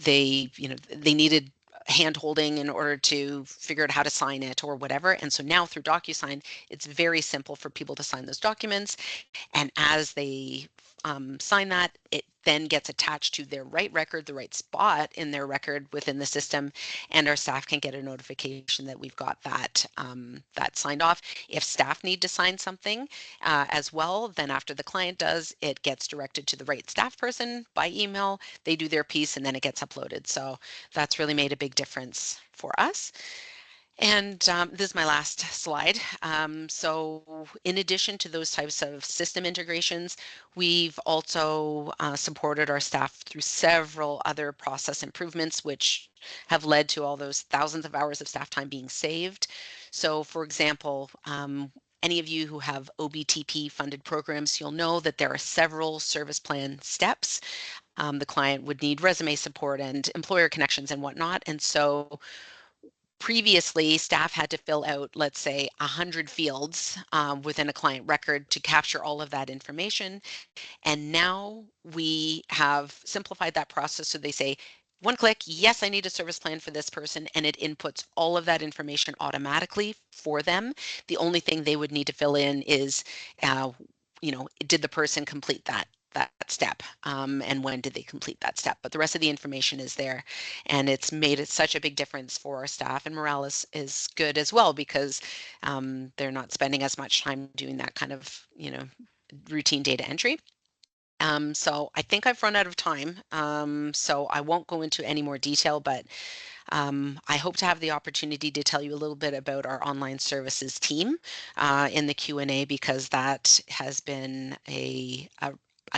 they needed hand-holding in order to figure out how to sign it or whatever. And so now through DocuSign, it's very simple for people to sign those documents. And as they sign that, it then gets attached to their right record, the right spot in their record within the system, and our staff can get a notification that we've got that that signed off. If staff need to sign something as well, then after the client does, it gets directed to the right staff person by email. They do their piece, and then it gets uploaded. So that's really made a big difference for us. And this is my last slide. So in addition to those types of system integrations, we've also supported our staff through several other process improvements, which have led to all those thousands of hours of staff time being saved. So for example, any of you who have OBTP funded programs, you'll know that there are several service plan steps. The client would need resume support and employer connections and whatnot. And so previously, staff had to fill out, let's say, 100 fields within a client record to capture all of that information. And now we have simplified that process. So they say, one click, yes, I need a service plan for this person, and it inputs all of that information automatically for them. The only thing they would need to fill in is, did the person complete that step, and when did they complete that step? But the rest of the information is there, and it's made it such a big difference for our staff, and morale is good as well, because they're not spending as much time doing that kind of routine data entry. So I think I've run out of time, so I won't go into any more detail, but I hope to have the opportunity to tell you a little bit about our online services team in the Q&A, because that has been a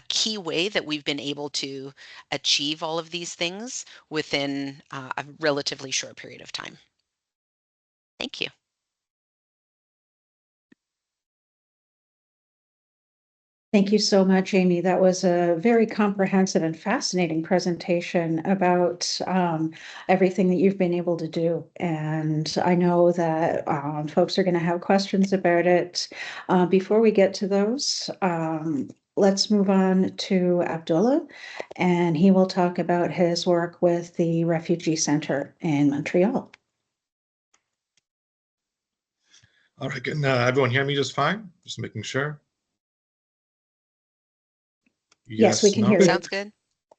key way that we've been able to achieve all of these things within a relatively short period of time. Thank you.
Thank you so much, Amy. That was a very comprehensive and fascinating presentation about everything that you've been able to do. And I know that folks are going to have questions about it. Before we get to those, let's move on to Abdullah, and he will talk about his work with the Refugee Center in Montreal.
All right, can everyone hear me just fine? Just making sure.
Yes, we can hear you.
Sounds good.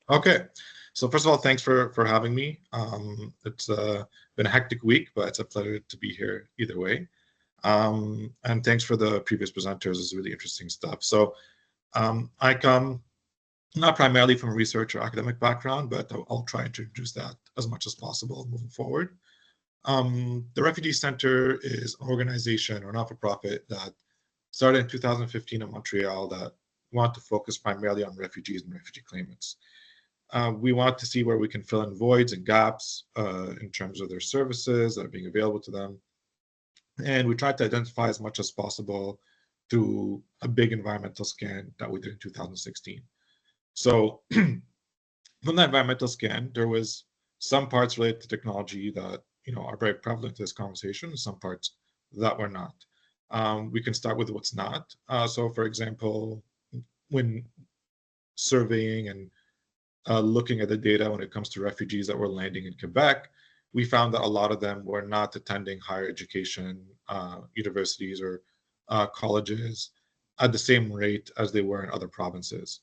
Okay. So first of all, thanks for having me. It's been a hectic week, but it's a pleasure to be here either way. And thanks for the previous presenters. It's really interesting stuff. So I come not primarily from a research or academic background, but I'll try to introduce that as much as possible moving forward. The Refugee Center is an organization or not-for-profit that started in 2015 in Montreal that want to focus primarily on refugees and refugee claimants. We want to see where we can fill in voids and gaps in terms of their services that are being available to them. And we tried to identify as much as possible through a big environmental scan that we did in 2016. So from the environmental scan, there was some parts related to technology that are very prevalent in this conversation, and some parts that were not. We can start with what's not. So, for example, when surveying and looking at the data when it comes to refugees that were landing in Quebec, we found that a lot of them were not attending higher education, universities or colleges at the same rate as they were in other provinces.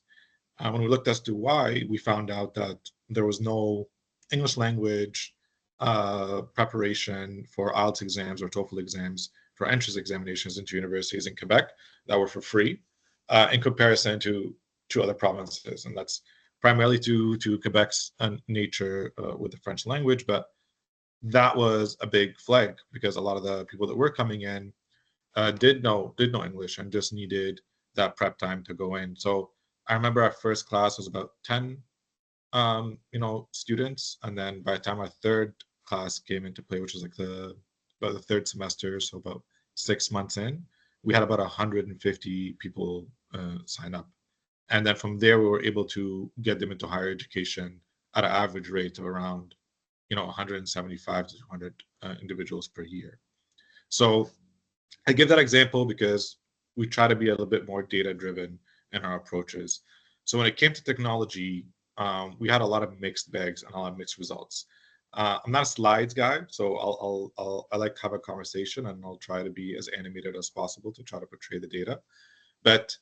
When we looked as to why, we found out that there was no English language preparation for IELTS exams or TOEFL exams for entrance examinations into universities in Quebec that were for free in comparison to other provinces. And that's primarily to Quebec's nature with the French language. But that was a big flag because a lot of the people that were coming in did know English and just needed that prep time to go in. So I remember our first class was about 10 students, and then by the time our third class came into play, which was like about the third semester, so about 6 months in, we had about 150 people sign up. And then from there, we were able to get them into higher education at an average rate of around 175 to 200 individuals per year. So I give that example because we try to be a little bit more data driven in our approaches. So when it came to technology, we had a lot of mixed bags and a lot of mixed results. I'm not a slides guy, so I like to have a conversation, and I'll try to be as animated as possible to try to portray the data. But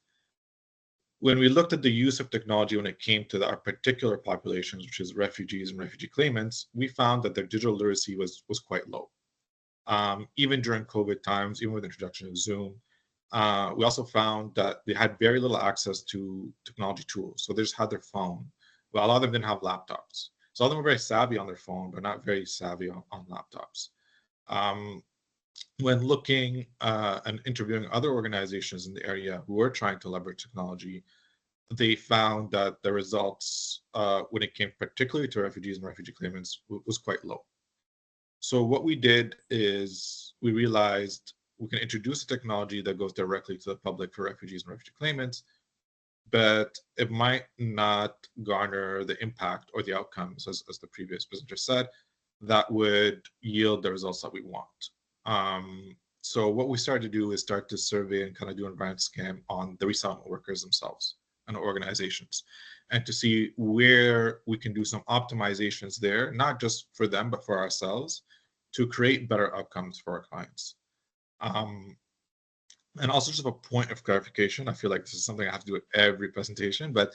when we looked at the use of technology when it came to our particular populations, which is refugees and refugee claimants, we found that their digital literacy was quite low. Even during COVID times, even with the introduction of Zoom, we also found that they had very little access to technology tools. So they just had their phone. Well, a lot of them didn't have laptops. So all of them were very savvy on their phone, but not very savvy on laptops. When looking and interviewing other organizations in the area who were trying to leverage technology, they found that the results, when it came particularly to refugees and refugee claimants, was quite low. So what we did is we realized we can introduce a technology that goes directly to the public for refugees and refugee claimants, but it might not garner the impact or the outcomes, as the previous presenter said, that would yield the results that we want. So what we started to do is start to survey and kind of do an environment scan on the resettlement workers themselves and organizations, and to see where we can do some optimizations there, not just for them, but for ourselves, to create better outcomes for our clients. And also just a point of clarification, I feel like this is something I have to do at every presentation, but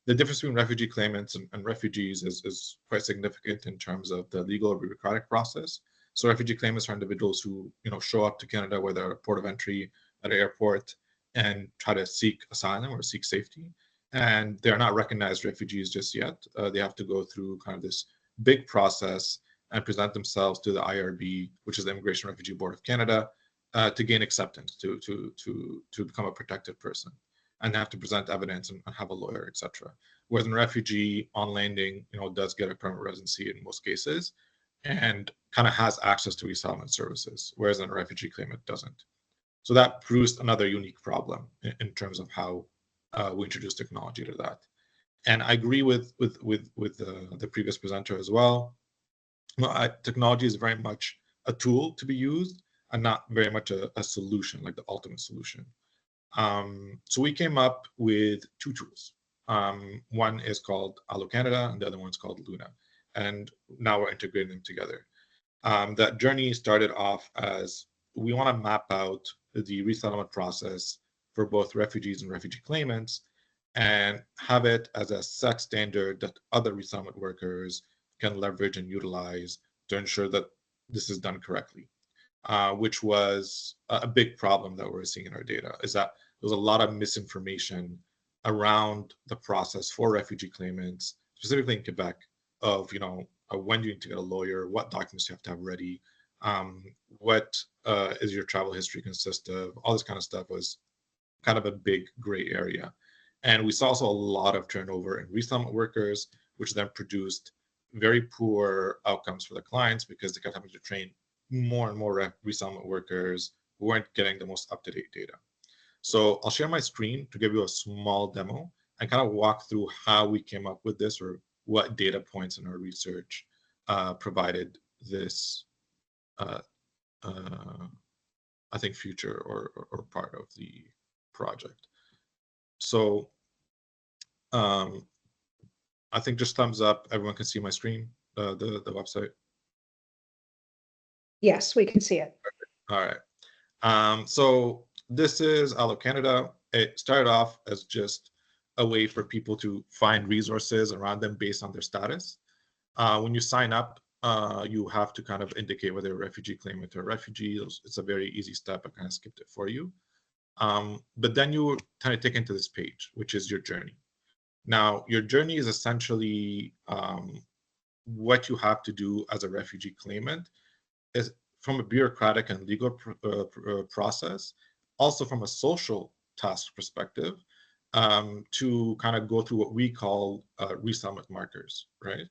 the difference between refugee claimants and refugees is quite significant in terms of the legal or bureaucratic process. So refugee claimants are individuals who show up to Canada, whether at a port of entry, at an airport, and try to seek asylum or seek safety. And they're not recognized refugees just yet. They have to go through kind of this big process and present themselves to the IRB, which is the Immigration Refugee Board of Canada, to gain acceptance, to become a protected person, and they have to present evidence and have a lawyer, etc. Whereas a refugee on landing, does get a permanent residency in most cases, and kind of has access to resettlement services, whereas a refugee claimant doesn't. So that proves another unique problem in terms of how we introduce technology to that. And I agree with the previous presenter as well. Technology is very much a tool to be used and not very much a solution, like the ultimate solution. So we came up with two tools. One is called Allo Canada, and the other one's called Luna. And now we're integrating them together. That journey started off as we want to map out the resettlement process for both refugees and refugee claimants and have it as a set standard that other resettlement workers can leverage and utilize to ensure that this is done correctly. Which was a big problem that we're seeing in our data, is that there's a lot of misinformation around the process for refugee claimants, specifically in Quebec, of when you need to get a lawyer, what documents you have to have ready, what is your travel history consist of, all this kind of stuff was kind of a big gray area. And we saw also a lot of turnover in resettlement workers, which then produced very poor outcomes for the clients because they kept having to train more and more resettlement workers who weren't getting the most up-to-date data. So I'll share my screen to give you a small demo and kind of walk through how we came up with this, or what data points in our research provided this, I think, future or part of the project. So I think just thumbs up. Everyone can see my screen, the website.
Yes, we can see it.
All right. So this is Allo Canada. It started off as just a way for people to find resources around them based on their status. When you sign up, you have to kind of indicate whether you're a refugee claimant or a refugee. It's a very easy step. I kind of skipped it for you. But then you kind of take into this page, which is your journey. Now, your journey is essentially what you have to do as a refugee claimant is from a bureaucratic and legal process, also from a social task perspective, to kind of go through what we call resettlement markers, right?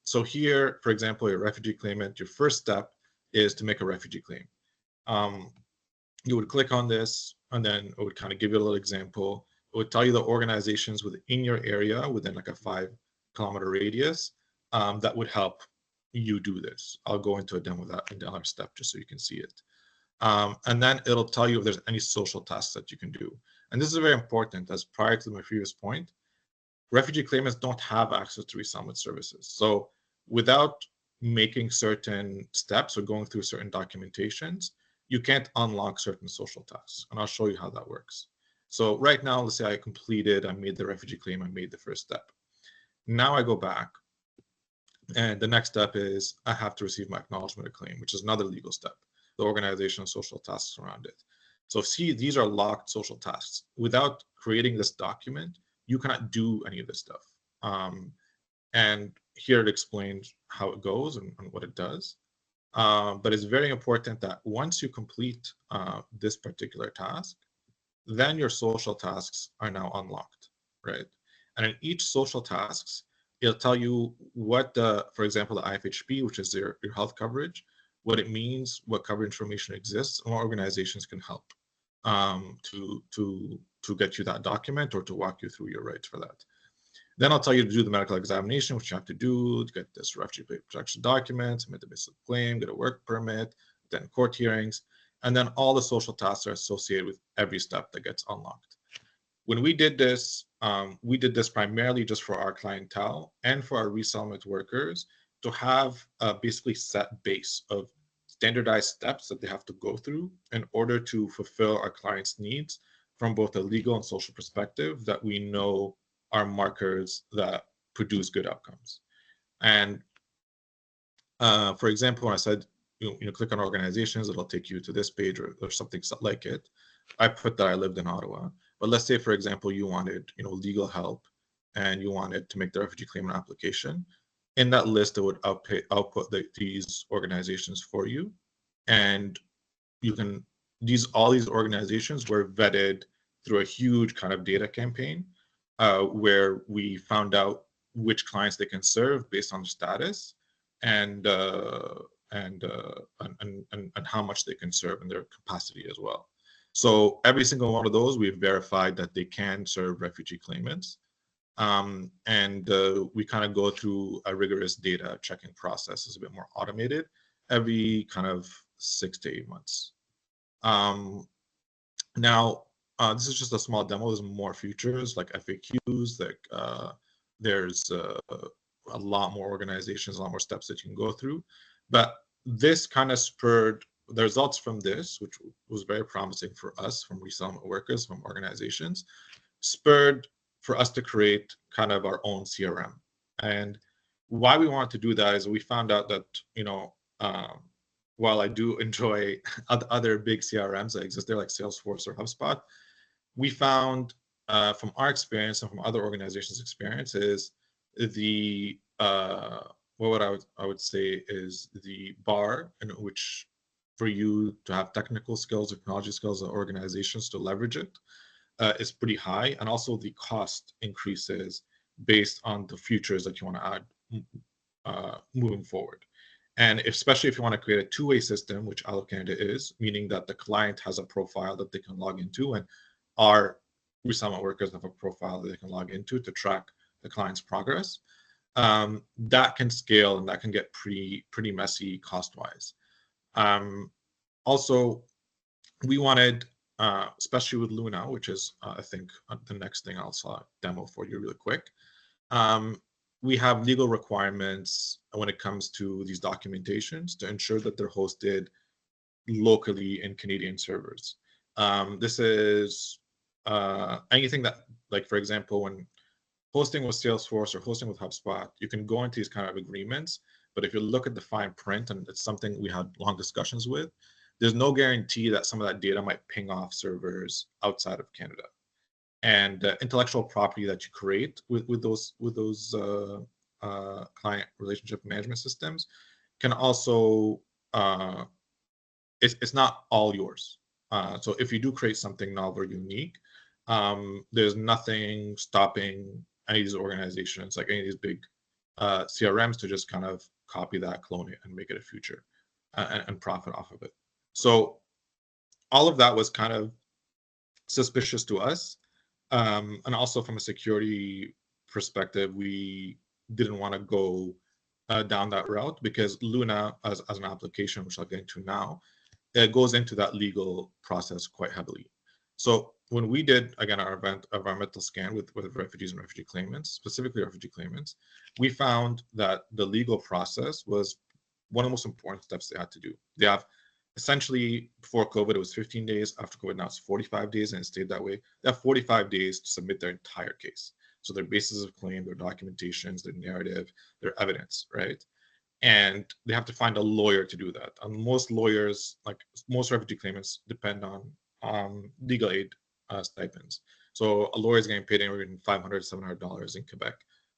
So here, for example, a refugee claimant, your first step is to make a refugee claim. You would click on this, and then it would kind of give you a little example. It would tell you the organizations within your area, within like a 5-kilometer radius, that would help you do this. I'll go into a demo of that in another step just so you can see it. And then it'll tell you if there's any social tasks that you can do. And this is very important, as prior to my previous point, refugee claimants don't have access to resettlement services. So without making certain steps or going through certain documentations, you can't unlock certain social tasks. And I'll show you how that works. So right now, let's say I made the refugee claim, I made the first step. Now I go back, and the next step is I have to receive my acknowledgement of claim, which is another legal step, the organization and social tasks around it. So see, these are locked social tasks. Without creating this document, you cannot do any of this stuff. And here it explains how it goes and what it does. But it's very important that once you complete this particular task, then your social tasks are now unlocked, right? And in each social tasks, it'll tell you what for example, the IFHP, which is your health coverage, what it means, what coverage information exists, and what organizations can help to get you that document or to walk you through your rights for that. Then I'll tell you to do the medical examination, which you have to do to get this refugee protection document, submit the basic claim, get a work permit, then court hearings, and then all the social tasks are associated with every step that gets unlocked. When we did this primarily just for our clientele and for our resettlement workers to have a basically set base of standardized steps that they have to go through in order to fulfill our clients' needs from both a legal and social perspective that we know are markers that produce good outcomes. And for example, when I said, click on organizations, it'll take you to this page or something like it. I put that I lived in Ottawa. But let's say, for example, you wanted, legal help and you wanted to make the refugee claimant application. In that list, it would output these organizations for you. And you can, all these organizations were vetted through a huge kind of data campaign where we found out which clients they can serve based on their status and how much they can serve in their capacity as well. So every single one of those, we've verified that they can serve refugee claimants. And we kind of go through a rigorous data checking process. It's a bit more automated every kind of 6 to 8 months. Now, this is just a small demo. There's more features like FAQs, there's a lot more organizations, a lot more steps that you can go through. But this kind of spurred the results from this, which was very promising for us, from resettlement workers, from organizations, spurred for us to create kind of our own CRM. And why we wanted to do that is we found out that, while I do enjoy other big CRMs that exist there, like Salesforce or HubSpot, we found from our experience and from other organizations' experience is the what I would say is the bar in which for you to have technical skills, technology skills, and organizations to leverage it is pretty high, and also the cost increases based on the features that you want to add moving forward. And especially if you want to create a two-way system, which Allo Canada is, meaning that the client has a profile that they can log into, and our resettlement workers have a profile that they can log into to track the client's progress, that can scale and that can get pretty messy cost-wise. Also, we wanted, especially with Luna, which is I think the next thing I'll demo for you really quick. We have legal requirements when it comes to these documentations to ensure that they're hosted locally in Canadian servers. This is anything that, like, for example, when hosting with Salesforce or hosting with HubSpot, you can go into these kind of agreements. But if you look at the fine print, and it's something we had long discussions with, there's no guarantee that some of that data might ping off servers outside of Canada. And intellectual property that you create with those client relationship management systems can also it's not all yours. So if you do create something novel or unique, there's nothing stopping any of these organizations, like any of these big CRMs, to just kind of copy that, clone it, and make it a feature and profit off of it. So all of that was kind of suspicious to us. And also from a security perspective, we didn't want to go down that route, because Luna as an application, which I'll get into now, it goes into that legal process quite heavily. So when we did, again, our environmental scan with refugees and refugee claimants, specifically refugee claimants, we found that the legal process was one of the most important steps they had to do. They have essentially, before COVID, it was 15 days. After COVID, now it's 45 days, and it stayed that way. They have 45 days to submit their entire case. So their basis of claim, their documentations, their narrative, their evidence, right? And they have to find a lawyer to do that. And most lawyers, like most refugee claimants, depend on legal aid stipends. So a lawyer is getting paid anywhere between $500 to $700 in Quebec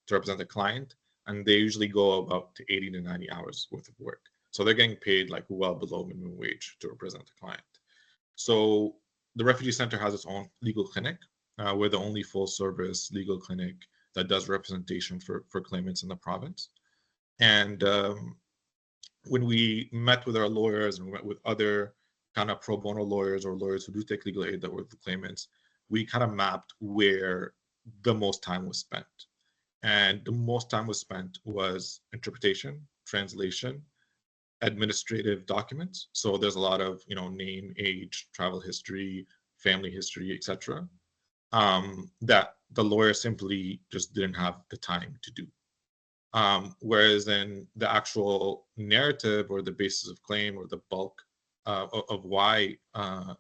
to represent the client, and they usually go about to 80 to 90 hours worth of work. So they're getting paid like well below minimum wage to represent the client. So the Refugee Center has its own legal clinic. We're the only full-service legal clinic that does representation for claimants in the province. And when we met with our lawyers and we met with other kind of pro bono lawyers or lawyers who do take legal aid that work with claimants, we kind of mapped where the most time was spent. And the most time was spent was interpretation, translation, administrative documents. So there's a lot of, name, age, travel history, family history, etc. That the lawyer simply just didn't have the time to do. Whereas in the actual narrative or the basis of claim or the bulk of why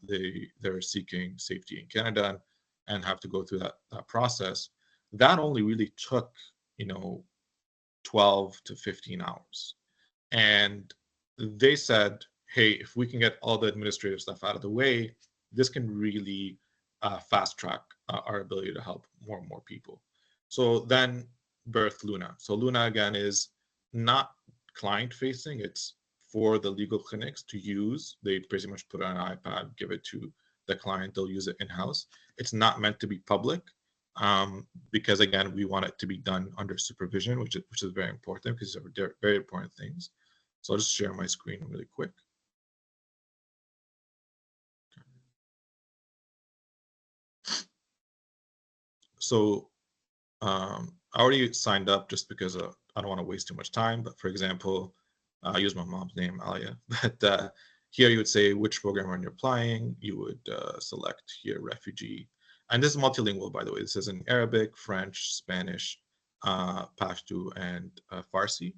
they're seeking safety in Canada and have to go through that process, that only really took 12 to 15 hours. And they said, hey, if we can get all the administrative stuff out of the way, this can really fast track our ability to help more and more people. So then birthed Luna. So Luna, again, is not client facing. It's for the legal clinics to use. They pretty much put it on an iPad, give it to the client, they'll use it in-house. It's not meant to be public, because again, we want it to be done under supervision, which is very important, because they're very important things. So I'll just share my screen really quick. So I already signed up just because I don't want to waste too much time. But for example, I use my mom's name, Alia. But here you would say which program are you applying. You would select here refugee. And this is multilingual, by the way. This is in Arabic, French, Spanish, Pashto, and Farsi.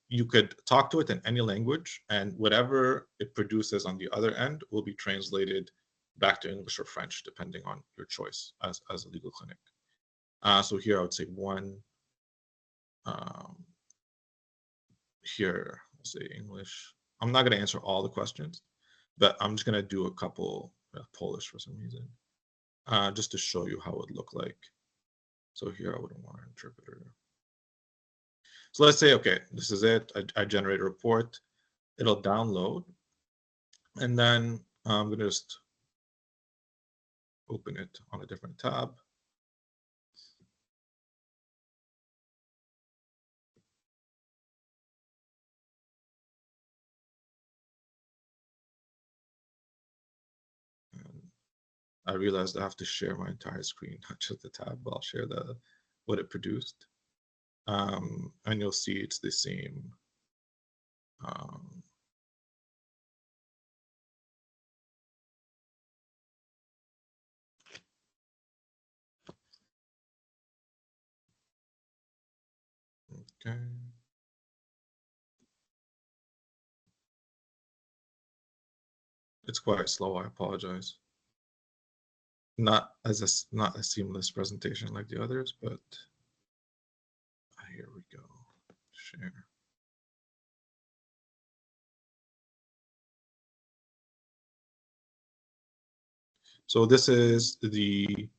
You could talk to it in any language, and whatever it produces on the other end will be translated back to English or French, depending on your choice as a legal clinic. So here I would say one. Here, I'll say English. I'm not going to answer all the questions, but I'm just going to do a couple Polish for some reason, just to show you how it would look like. So here I wouldn't want an interpreter. So let's say, okay, this is it. I generate a report. It'll download. And then I'm going to just open it on a different tab. And I realized I have to share my entire screen, not just the tab, but I'll share the what it produced. And you'll see it's the same. Okay. It's quite slow, I apologize. Not as seamless presentation like the others, but here we go. Share. So this is the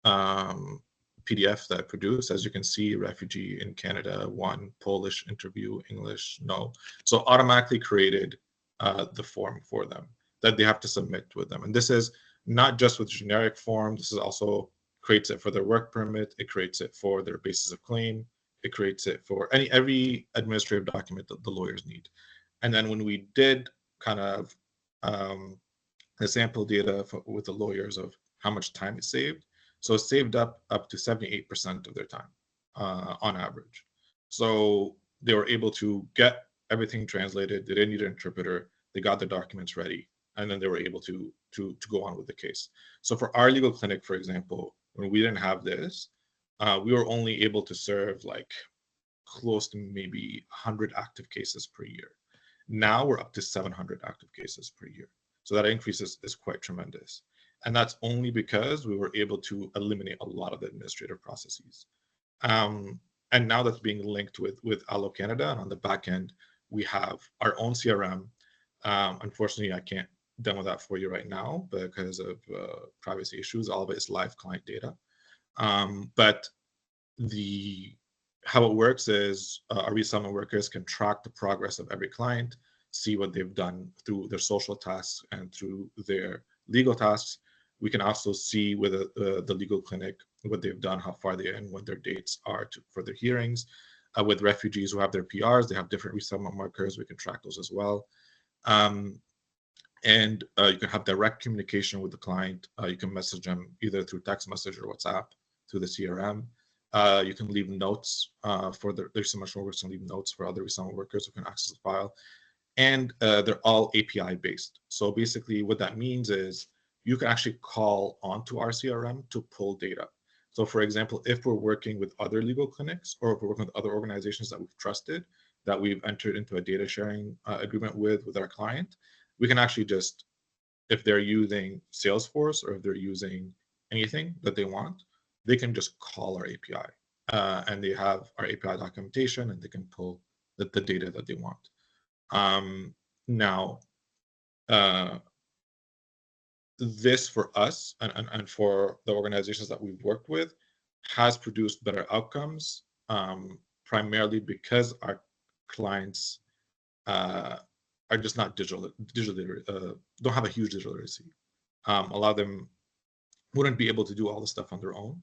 PDF that I produced. As you can see, refugee in Canada, 1, Polish interview, English, no. So automatically created the form for them that they have to submit with them. And this is not just with generic form. This is also creates it for their work permit. It creates it for their basis of claim. It creates it for every administrative document that the lawyers need. And then when we did kind of the sample data with the lawyers of how much time it saved, so it saved up to 78% of their time on average. So they were able to get everything translated. They didn't need an interpreter. They got the documents ready, and then they were able to go on with the case. So for our legal clinic, for example, when we didn't have this, we were only able to serve like close to maybe 100 active cases per year. Now we're up to 700 active cases per year. So that increase is quite tremendous. And that's only because we were able to eliminate a lot of the administrative processes. And now that's being linked with Allo Canada, and on the back end, we have our own CRM. Unfortunately, I can't demo that for you right now because of privacy issues. All of it is live client data. But how it works is our resettlement workers can track the progress of every client, see what they've done through their social tasks and through their legal tasks. We can also see with the legal clinic what they've done, how far they're in, when their dates are for their hearings. With refugees who have their PRs, they have different resettlement markers. We can track those as well. And you can have direct communication with the client. You can message them either through text message or WhatsApp through the CRM. You can leave notes for the resettlement workers, can leave notes for other resettlement workers who can access the file. And they're all API based. So basically what that means is you can actually call onto our CRM to pull data. So for example, if we're working with other legal clinics or if we're working with other organizations that we've trusted, that we've entered into a data sharing agreement with our client, we can actually just, if they're using Salesforce or if they're using anything that they want, they can just call our API and they have our API documentation and they can pull the data that they want. Now, this for us and for the organizations that we've worked with has produced better outcomes, primarily because our clients are just not digital don't have a huge digital literacy. A lot of them wouldn't be able to do all the stuff on their own.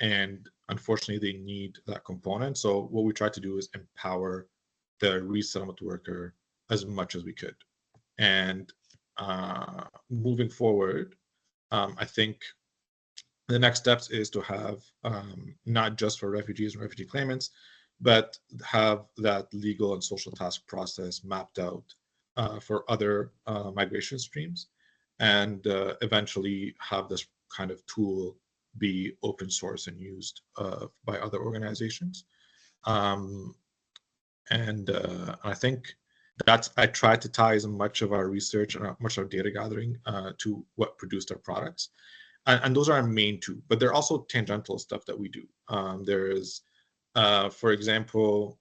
And unfortunately, they need that component. So what we try to do is empower the resettlement worker as much as we could. And moving forward, I think the next steps is to have not just for refugees and refugee claimants, but have that legal and social task process mapped out for other migration streams, and eventually have this kind of tool be open source and used by other organizations. And I think I tried to tie as much of our research and much of our data gathering to what produced our products. And those are our main two, but there are also tangential stuff that we do. There's, for example,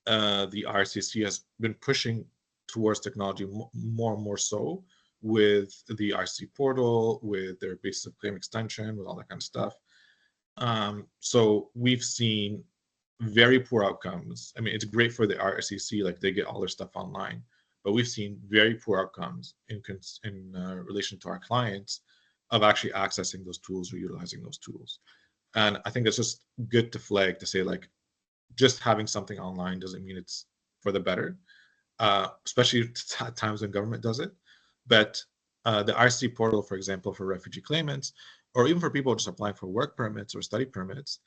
the RCC has been pushing towards technology more and more so with the RC portal, with their basis of claim extension, with all that kind of stuff. So we've seen very poor outcomes. I mean, it's great for the RCC, like they get all their stuff online, but we've seen very poor outcomes in relation to our clients of actually accessing those tools or utilizing those tools. And I think it's just good to flag to say, like, just having something online doesn't mean it's for the better, especially at times when government does it. But the RC portal, for example, for refugee claimants, or even for people just applying for work permits or study permits,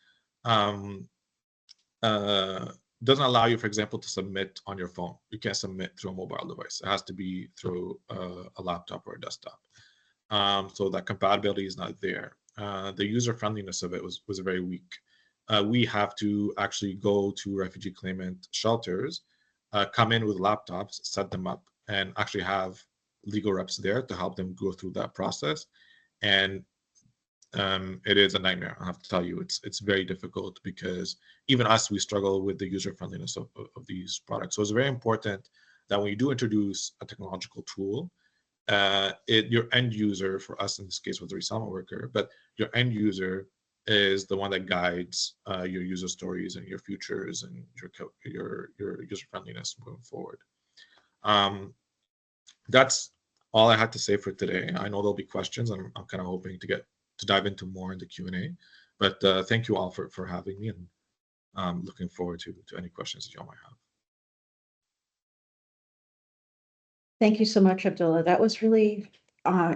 doesn't allow you, for example, to submit on your phone. You can't submit through a mobile device. It has to be through a laptop or a desktop. So that compatibility is not there. The user friendliness of it was very weak. We have to actually go to refugee claimant shelters, come in with laptops, set them up, and actually have legal reps there to help them go through that process. And it is a nightmare. I have to tell you, it's very difficult because even us, we struggle with the user friendliness of these products. So it's very important that when you do introduce a technological tool, your end user, for us in this case was the resettlement worker, but your end user is the one that guides your user stories and your futures and your user friendliness moving forward. That's all I had to say for today. I know there'll be questions. I'm kind of hoping to dive into more in the Q&A, but thank you all for having me, and I'm looking forward to any questions that y'all might have.
Thank you so much, Abdullah. That was really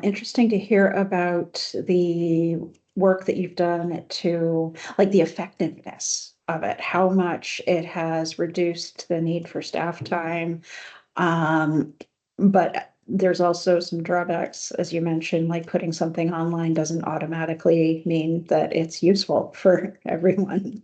interesting to hear about the work that you've done to, like, the effectiveness of it, how much it has reduced the need for staff time. But there's also some drawbacks, as you mentioned, like putting something online doesn't automatically mean that it's useful for everyone.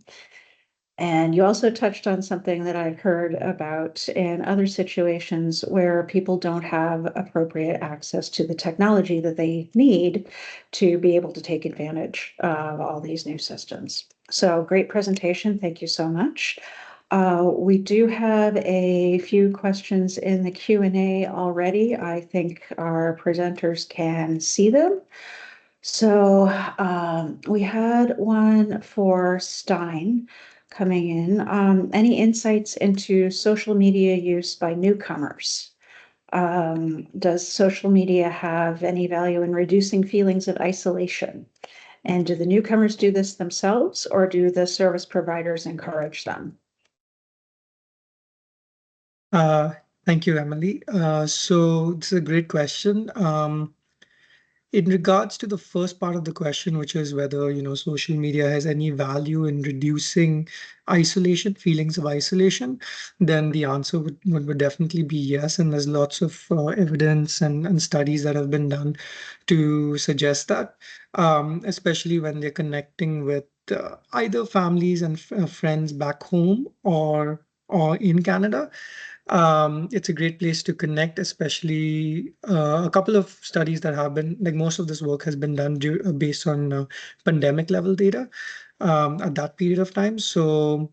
And you also touched on something that I've heard about in other situations where people don't have appropriate access to the technology that they need to be able to take advantage of all these new systems. So great presentation. Thank you so much. We do have a few questions in the Q&A already. I think our presenters can see them. So we had one for Stein coming in. Any insights into social media use by newcomers? Does social media have any value in reducing feelings of isolation? And do the newcomers do this themselves, or do the service providers encourage them?
Thank you, Emily. So this is a great question. In regards to the first part of the question, which is whether, social media has any value in reducing isolation, feelings of isolation, then the answer would definitely be yes. And there's lots of evidence and studies that have been done to suggest that, especially when they're connecting with either families and friends back home or in Canada. It's a great place to connect, especially a couple of studies that have been, like, most of this work has been done based on pandemic level data at that period of time. So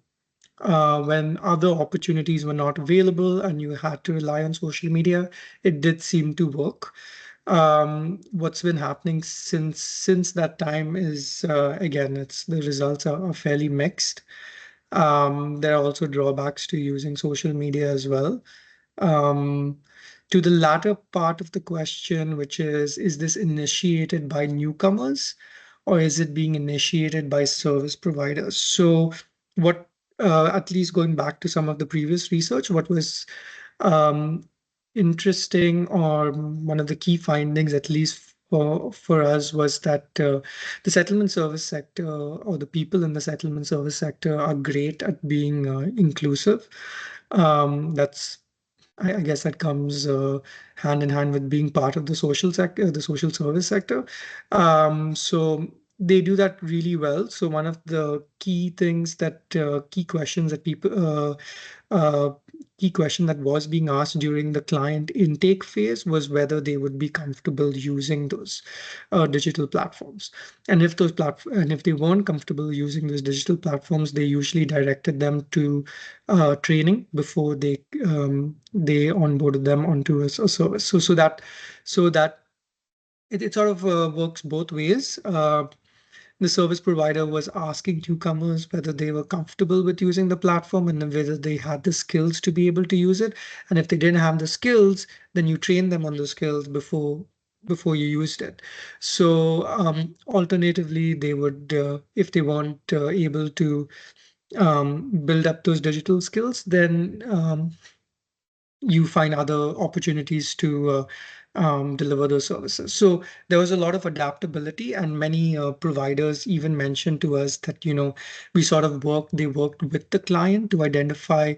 when other opportunities were not available and you had to rely on social media, it did seem to work. What's been happening since that time is, again, the results are fairly mixed. There are also drawbacks to using social media as well. To the latter part of the question, which is this initiated by newcomers or is it being initiated by service providers? So what, at least going back to some of the previous research, what was interesting, or one of the key findings, at least for us, was that the settlement service sector, or the people in the settlement service sector, are great at being inclusive. That's I guess that comes hand in hand with being part of the social sector, the social service sector. So they do that really well. So one of the key things key questions that key question that was being asked during the client intake phase was whether they would be comfortable using those digital platforms. And if they weren't comfortable using those digital platforms, they usually directed them to training before they onboarded them onto a service. So that it sort of works both ways. The service provider was asking newcomers whether they were comfortable with using the platform and whether they had the skills to be able to use it. And if they didn't have the skills, then you train them on those skills before you used it. So alternatively, they would, if they weren't able to build up those digital skills, then you find other opportunities to deliver those services. So there was a lot of adaptability, and many providers even mentioned to us that, we sort of they worked with the client to identify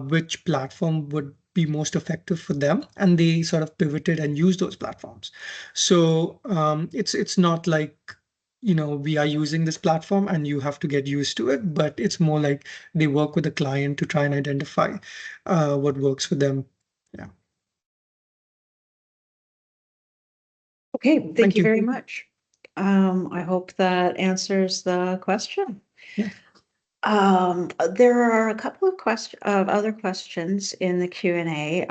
which platform would be most effective for them, and they sort of pivoted and used those platforms. So it's not like, we are using this platform and you have to get used to it, but it's more like they work with the client to try and identify what works for them. Yeah.
Okay, thank you
you.
very much. I hope that answers the question.
Yeah.
There are a couple of other questions in the Q&A.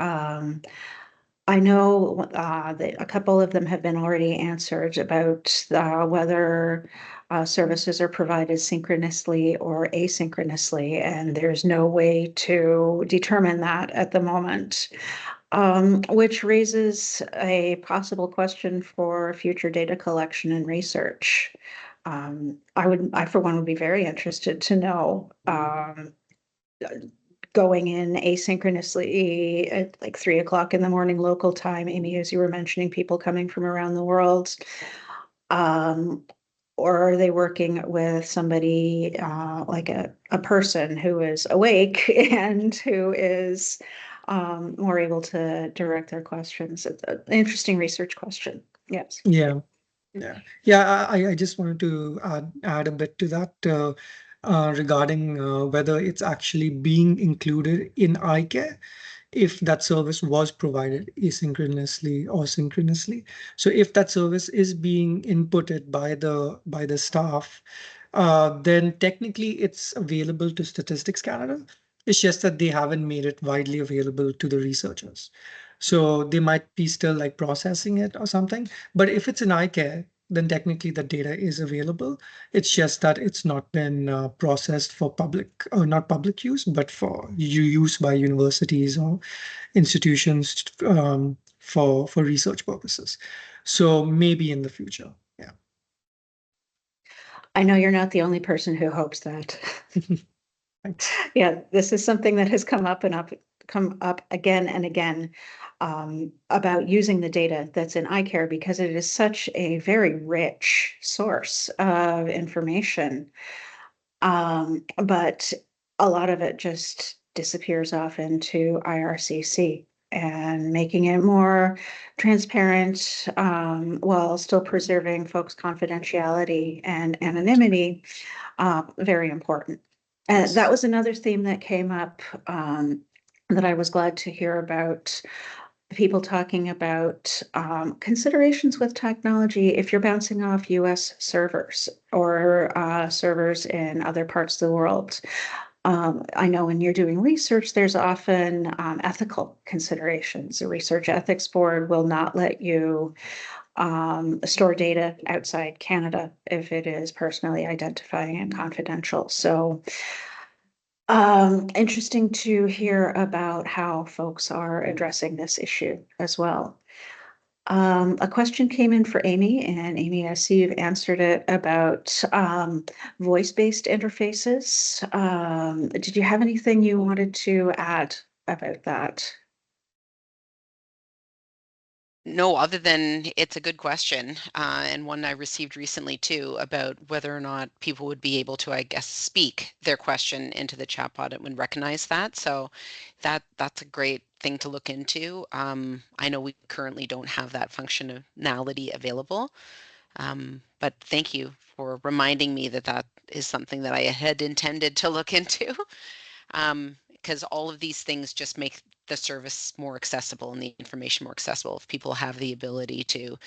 I know that a couple of them have been already answered about whether services are provided synchronously or asynchronously, and there's no way to determine that at the moment. Which raises a possible question for future data collection and research. I for one would be very interested to know, going in asynchronously at like 3 o'clock in the morning local time, Amy, as you were mentioning, people coming from around the world. Or are they working with somebody like a person who is awake and who is more able to direct their questions? It's an interesting research question. Yes.
Yeah. Yeah. I just wanted to add a bit to that regarding whether it's actually being included in eye care, if that service was provided asynchronously or synchronously. So if that service is being inputted by the staff, then technically it's available to Statistics Canada. It's just that they haven't made it widely available to the researchers. So they might be still like processing it or something. But if it's in eye care, then technically the data is available. It's just that it's not been processed for public, or not public use, but for use by universities or institutions for research purposes. So maybe in the future. Yeah.
I know you're not the only person who hopes that.
Thanks.
Yeah, this is something that has come up again and again, about using the data that's in eye care, because it is such a very rich source of information. But a lot of it just disappears off into IRCC, and making it more transparent, while still preserving folks' confidentiality and anonymity, very important. And
Yes.
that was another theme that came up, that I was glad to hear about. People talking about considerations with technology if you're bouncing off US servers or servers in other parts of the world. I know when you're doing research, there's often ethical considerations. The Research Ethics Board will not let you store data outside Canada if it is personally identifying and confidential. So interesting to hear about how folks are addressing this issue as well. A question came in for Amy, and Amy, I see you've answered it about voice-based interfaces. Did you have anything you wanted to add about that?
No, other than it's a good question, and one I received recently too, about whether or not people would be able to, I guess, speak their question into the chatbot and would recognize that. So that's a great thing to look into. I know we currently don't have that functionality available, but thank you for reminding me that that is something that I had intended to look into. Because all of these things just make the service more accessible and the information more accessible if people have the ability to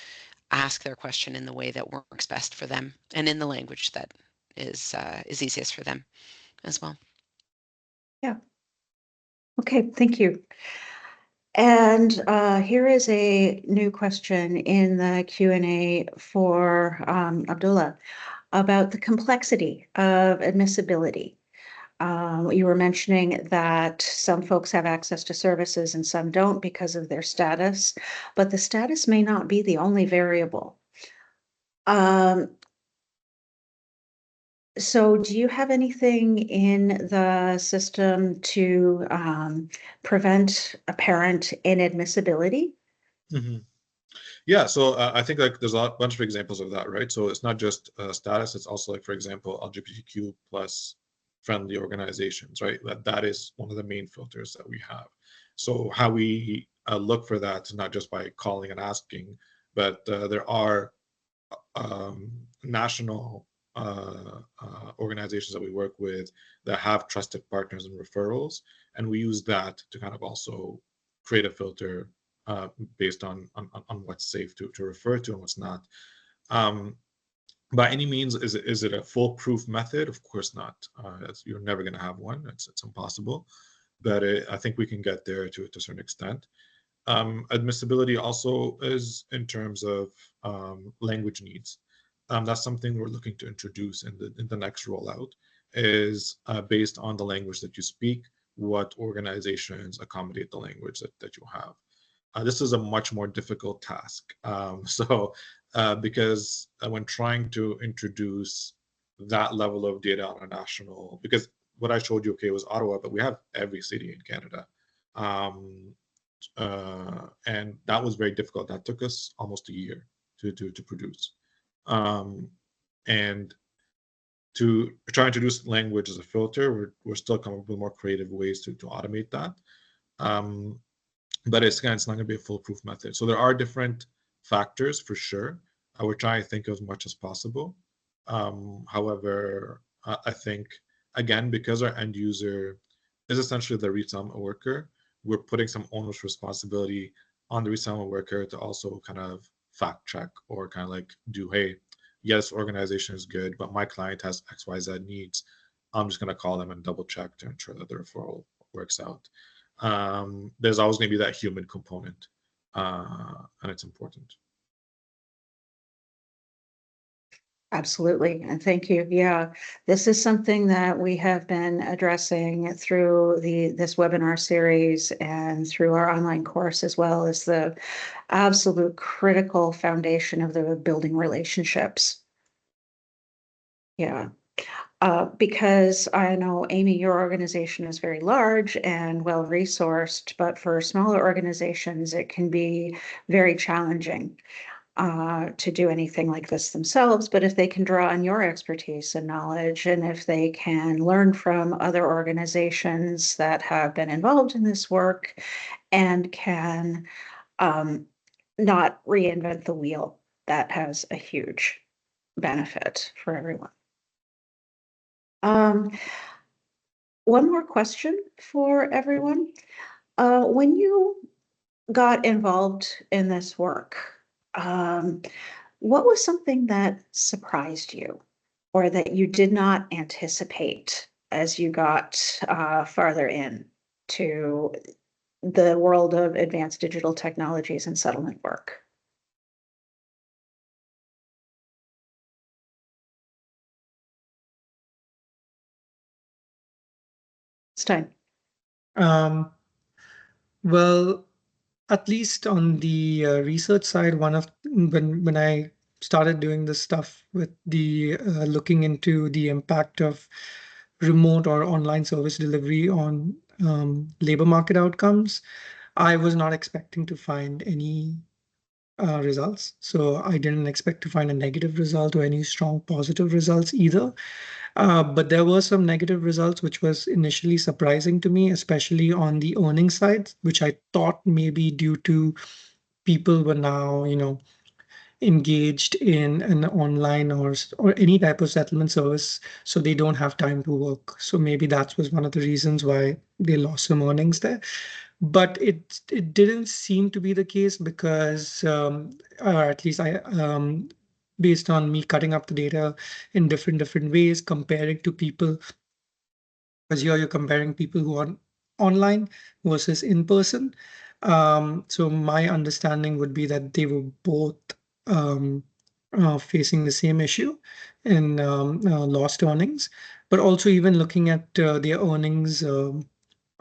ask their question in the way that works best for them and in the language that is easiest for them as well.
Yeah. Okay, thank you. And here is a new question in the Q&A for Abdullah about the complexity of admissibility. You were mentioning that some folks have access to services and some don't because of their status, but the status may not be the only variable. So do you have anything in the system to prevent apparent inadmissibility?
Yeah, so I think like there's a bunch of examples of that, right? So it's not just status; it's also like, for example, LGBTQ plus friendly organizations, right? That is one of the main filters that we have. So how we look for that, not just by calling and asking, but there are national organizations that we work with that have trusted partners and referrals, and we use that to kind of also create a filter based on what's safe to refer to and what's not. By any means, is it a foolproof method? Of course not. You're never going to have one. It's impossible. But I think we can get there to a certain extent. Admissibility also is in terms of language needs. That's something we're looking to introduce in the next rollout, is based on the language that you speak, what organizations accommodate the language that you have. This is a much more difficult task. Because when trying to introduce that level of data on a national, because what I showed you, okay, was Ottawa, but we have every city in Canada. And that was very difficult. That took us almost a year to produce. And to try to introduce language as a filter, we're still coming up with more creative ways to automate that. But it's not going to be a foolproof method. So there are different factors for sure. We're trying to think of as much as possible. However, I think, again, because our end user is essentially the resettlement worker, we're putting some owner's responsibility on the resettlement worker to also kind of fact check or kind of like do, hey, yes, organization is good, but my client has XYZ needs. I'm just going to call them and double check to ensure that the referral works out. There's always going to be that human component, and it's important.
Absolutely, and thank you. Yeah, this is something that we have been addressing through this webinar series and through our online course, as well as the absolute critical foundation of the building relationships. Yeah. Because I know, Amy, your organization is very large and well-resourced, but for smaller organizations, it can be very challenging to do anything like this themselves. But if they can draw on your expertise and knowledge, and if they can learn from other organizations that have been involved in this work and can not reinvent the wheel, that has a huge benefit for everyone. One more question for everyone. When you got involved in this work, what was something that surprised you or that you did not anticipate as you got farther in to the world of advanced digital technologies and settlement work? Stein.
Well, at least on the research side, when I started doing this stuff with the looking into the impact of remote or online service delivery on labor market outcomes, I was not expecting to find any results. So I didn't expect to find a negative result or any strong positive results either. But there were some negative results, which was initially surprising to me, especially on the earnings side, which I thought maybe due to people were now, engaged in an online or any type of settlement service, so they don't have time to work. So maybe that was one of the reasons why they lost some earnings there. But it didn't seem to be the case because, or at least based on me cutting up the data in different ways, comparing to people, because here you're comparing people who are online versus in person. So my understanding would be that they were both um, facing the same issue in lost earnings, but also even looking at their earnings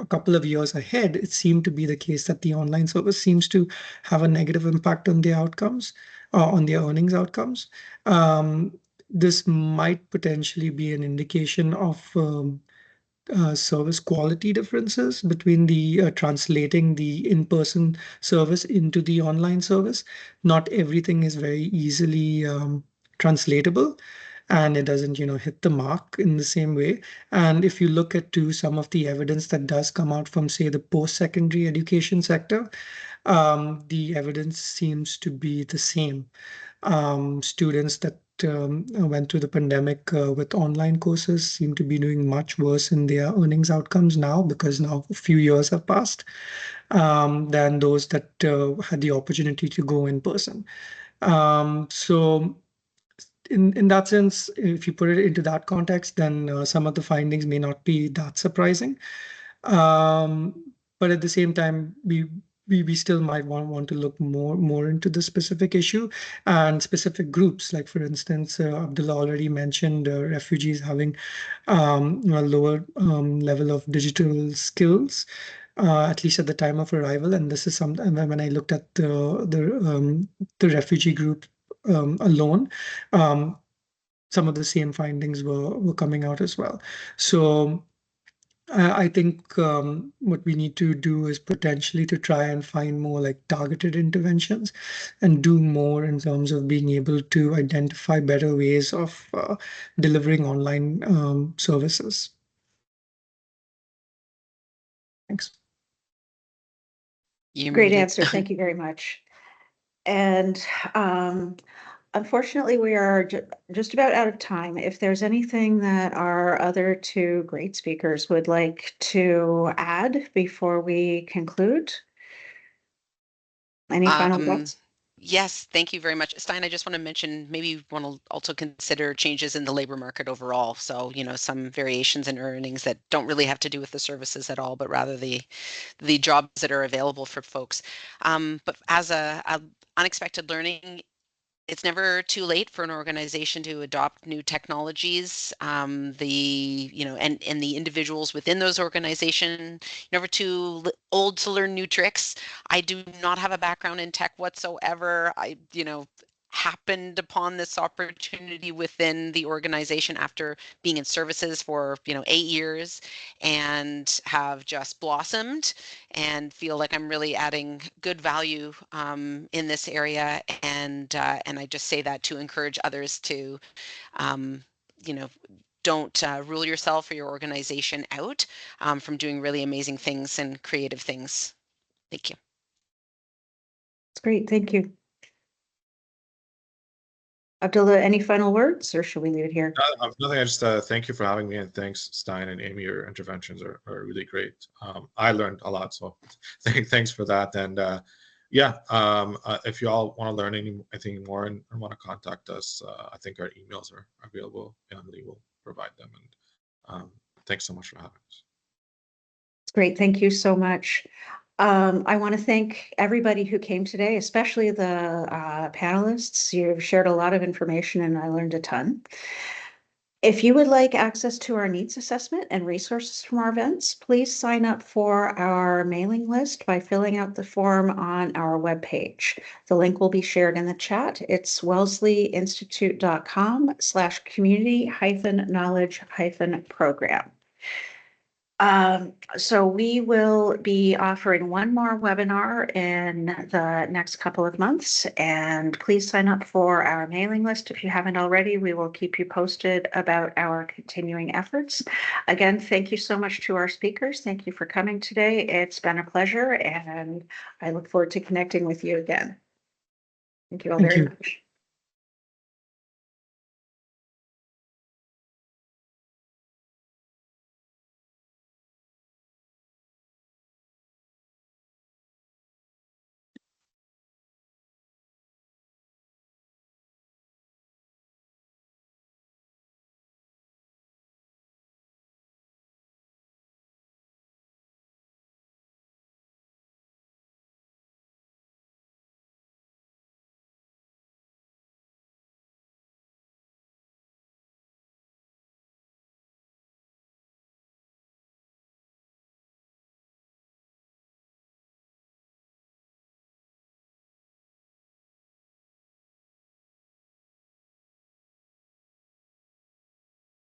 a couple of years ahead, it seemed to be the case that the online service seems to have a negative impact on their outcomes, on their earnings outcomes. This might potentially be an indication of service quality differences between the translating the in-person service into the online service. Not everything is very easily translatable, and it doesn't, hit the mark in the same way. And if you look at some of the evidence that does come out from, say, the post-secondary education sector, the evidence seems to be the same. Students that went through the pandemic with online courses seem to be doing much worse in their earnings outcomes now, because now a few years have passed, than those that had the opportunity to go in person. So in that sense, if you put it into that context, then some of the findings may not be that surprising. But at the same time, we still might want to look more into the specific issue and specific groups. Like, for instance, Abdullah already mentioned refugees having a lower level of digital skills, at least at the time of arrival. And this is something when I looked at the refugee group alone, some of the same findings were coming out as well. So I think what we need to do is potentially to try and find more like targeted interventions and do more in terms of being able to identify better ways of delivering online services. Thanks.
You're
Great
muted.
answer. Thank you very much. And unfortunately, we are just about out of time. If there's anything that our other two great speakers would like to add before we conclude? Any final thoughts?
Yes, thank you very much. Stein, I just want to mention, maybe you want to also consider changes in the labor market overall. So, some variations in earnings that don't really have to do with the services at all, but rather the jobs that are available for folks. But as a unexpected learning, it's never too late for an organization to adopt new technologies. And the individuals within those organizations, never too old to learn new tricks. I do not have a background in tech whatsoever. I happened upon this opportunity within the organization after being in services for 8 years, and have just blossomed and feel like I'm really adding good value in this area. And I just say that to encourage others to don't rule yourself or your organization out from doing really amazing things and creative things. Thank you.
That's great. Thank you. Abdullah, any final words, or should we leave it here?
Nothing. I just thank you for having me, and thanks, Stein and Amy. Your interventions are really great. I learned a lot, so thanks for that. And if you all want to learn anything more and want to contact us, I think our emails are available. Emily will provide them. And thanks so much for having us.
It's great. Thank you so much. I want to thank everybody who came today, especially the panelists. You've shared a lot of information and I learned a ton. If you would like access to our needs assessment and resources from our events, please sign up for our mailing list by filling out the form on our webpage. The link will be shared in the chat. It's wellesleyinstitute.com/community-knowledge-program. So we will be offering one more webinar in the next couple of months, and please sign up for our mailing list if you haven't already. We will keep you posted about our continuing efforts. Again, thank you so much to our speakers. Thank you for coming today. It's been a pleasure, and I look forward to connecting with you again. Thank you all very much.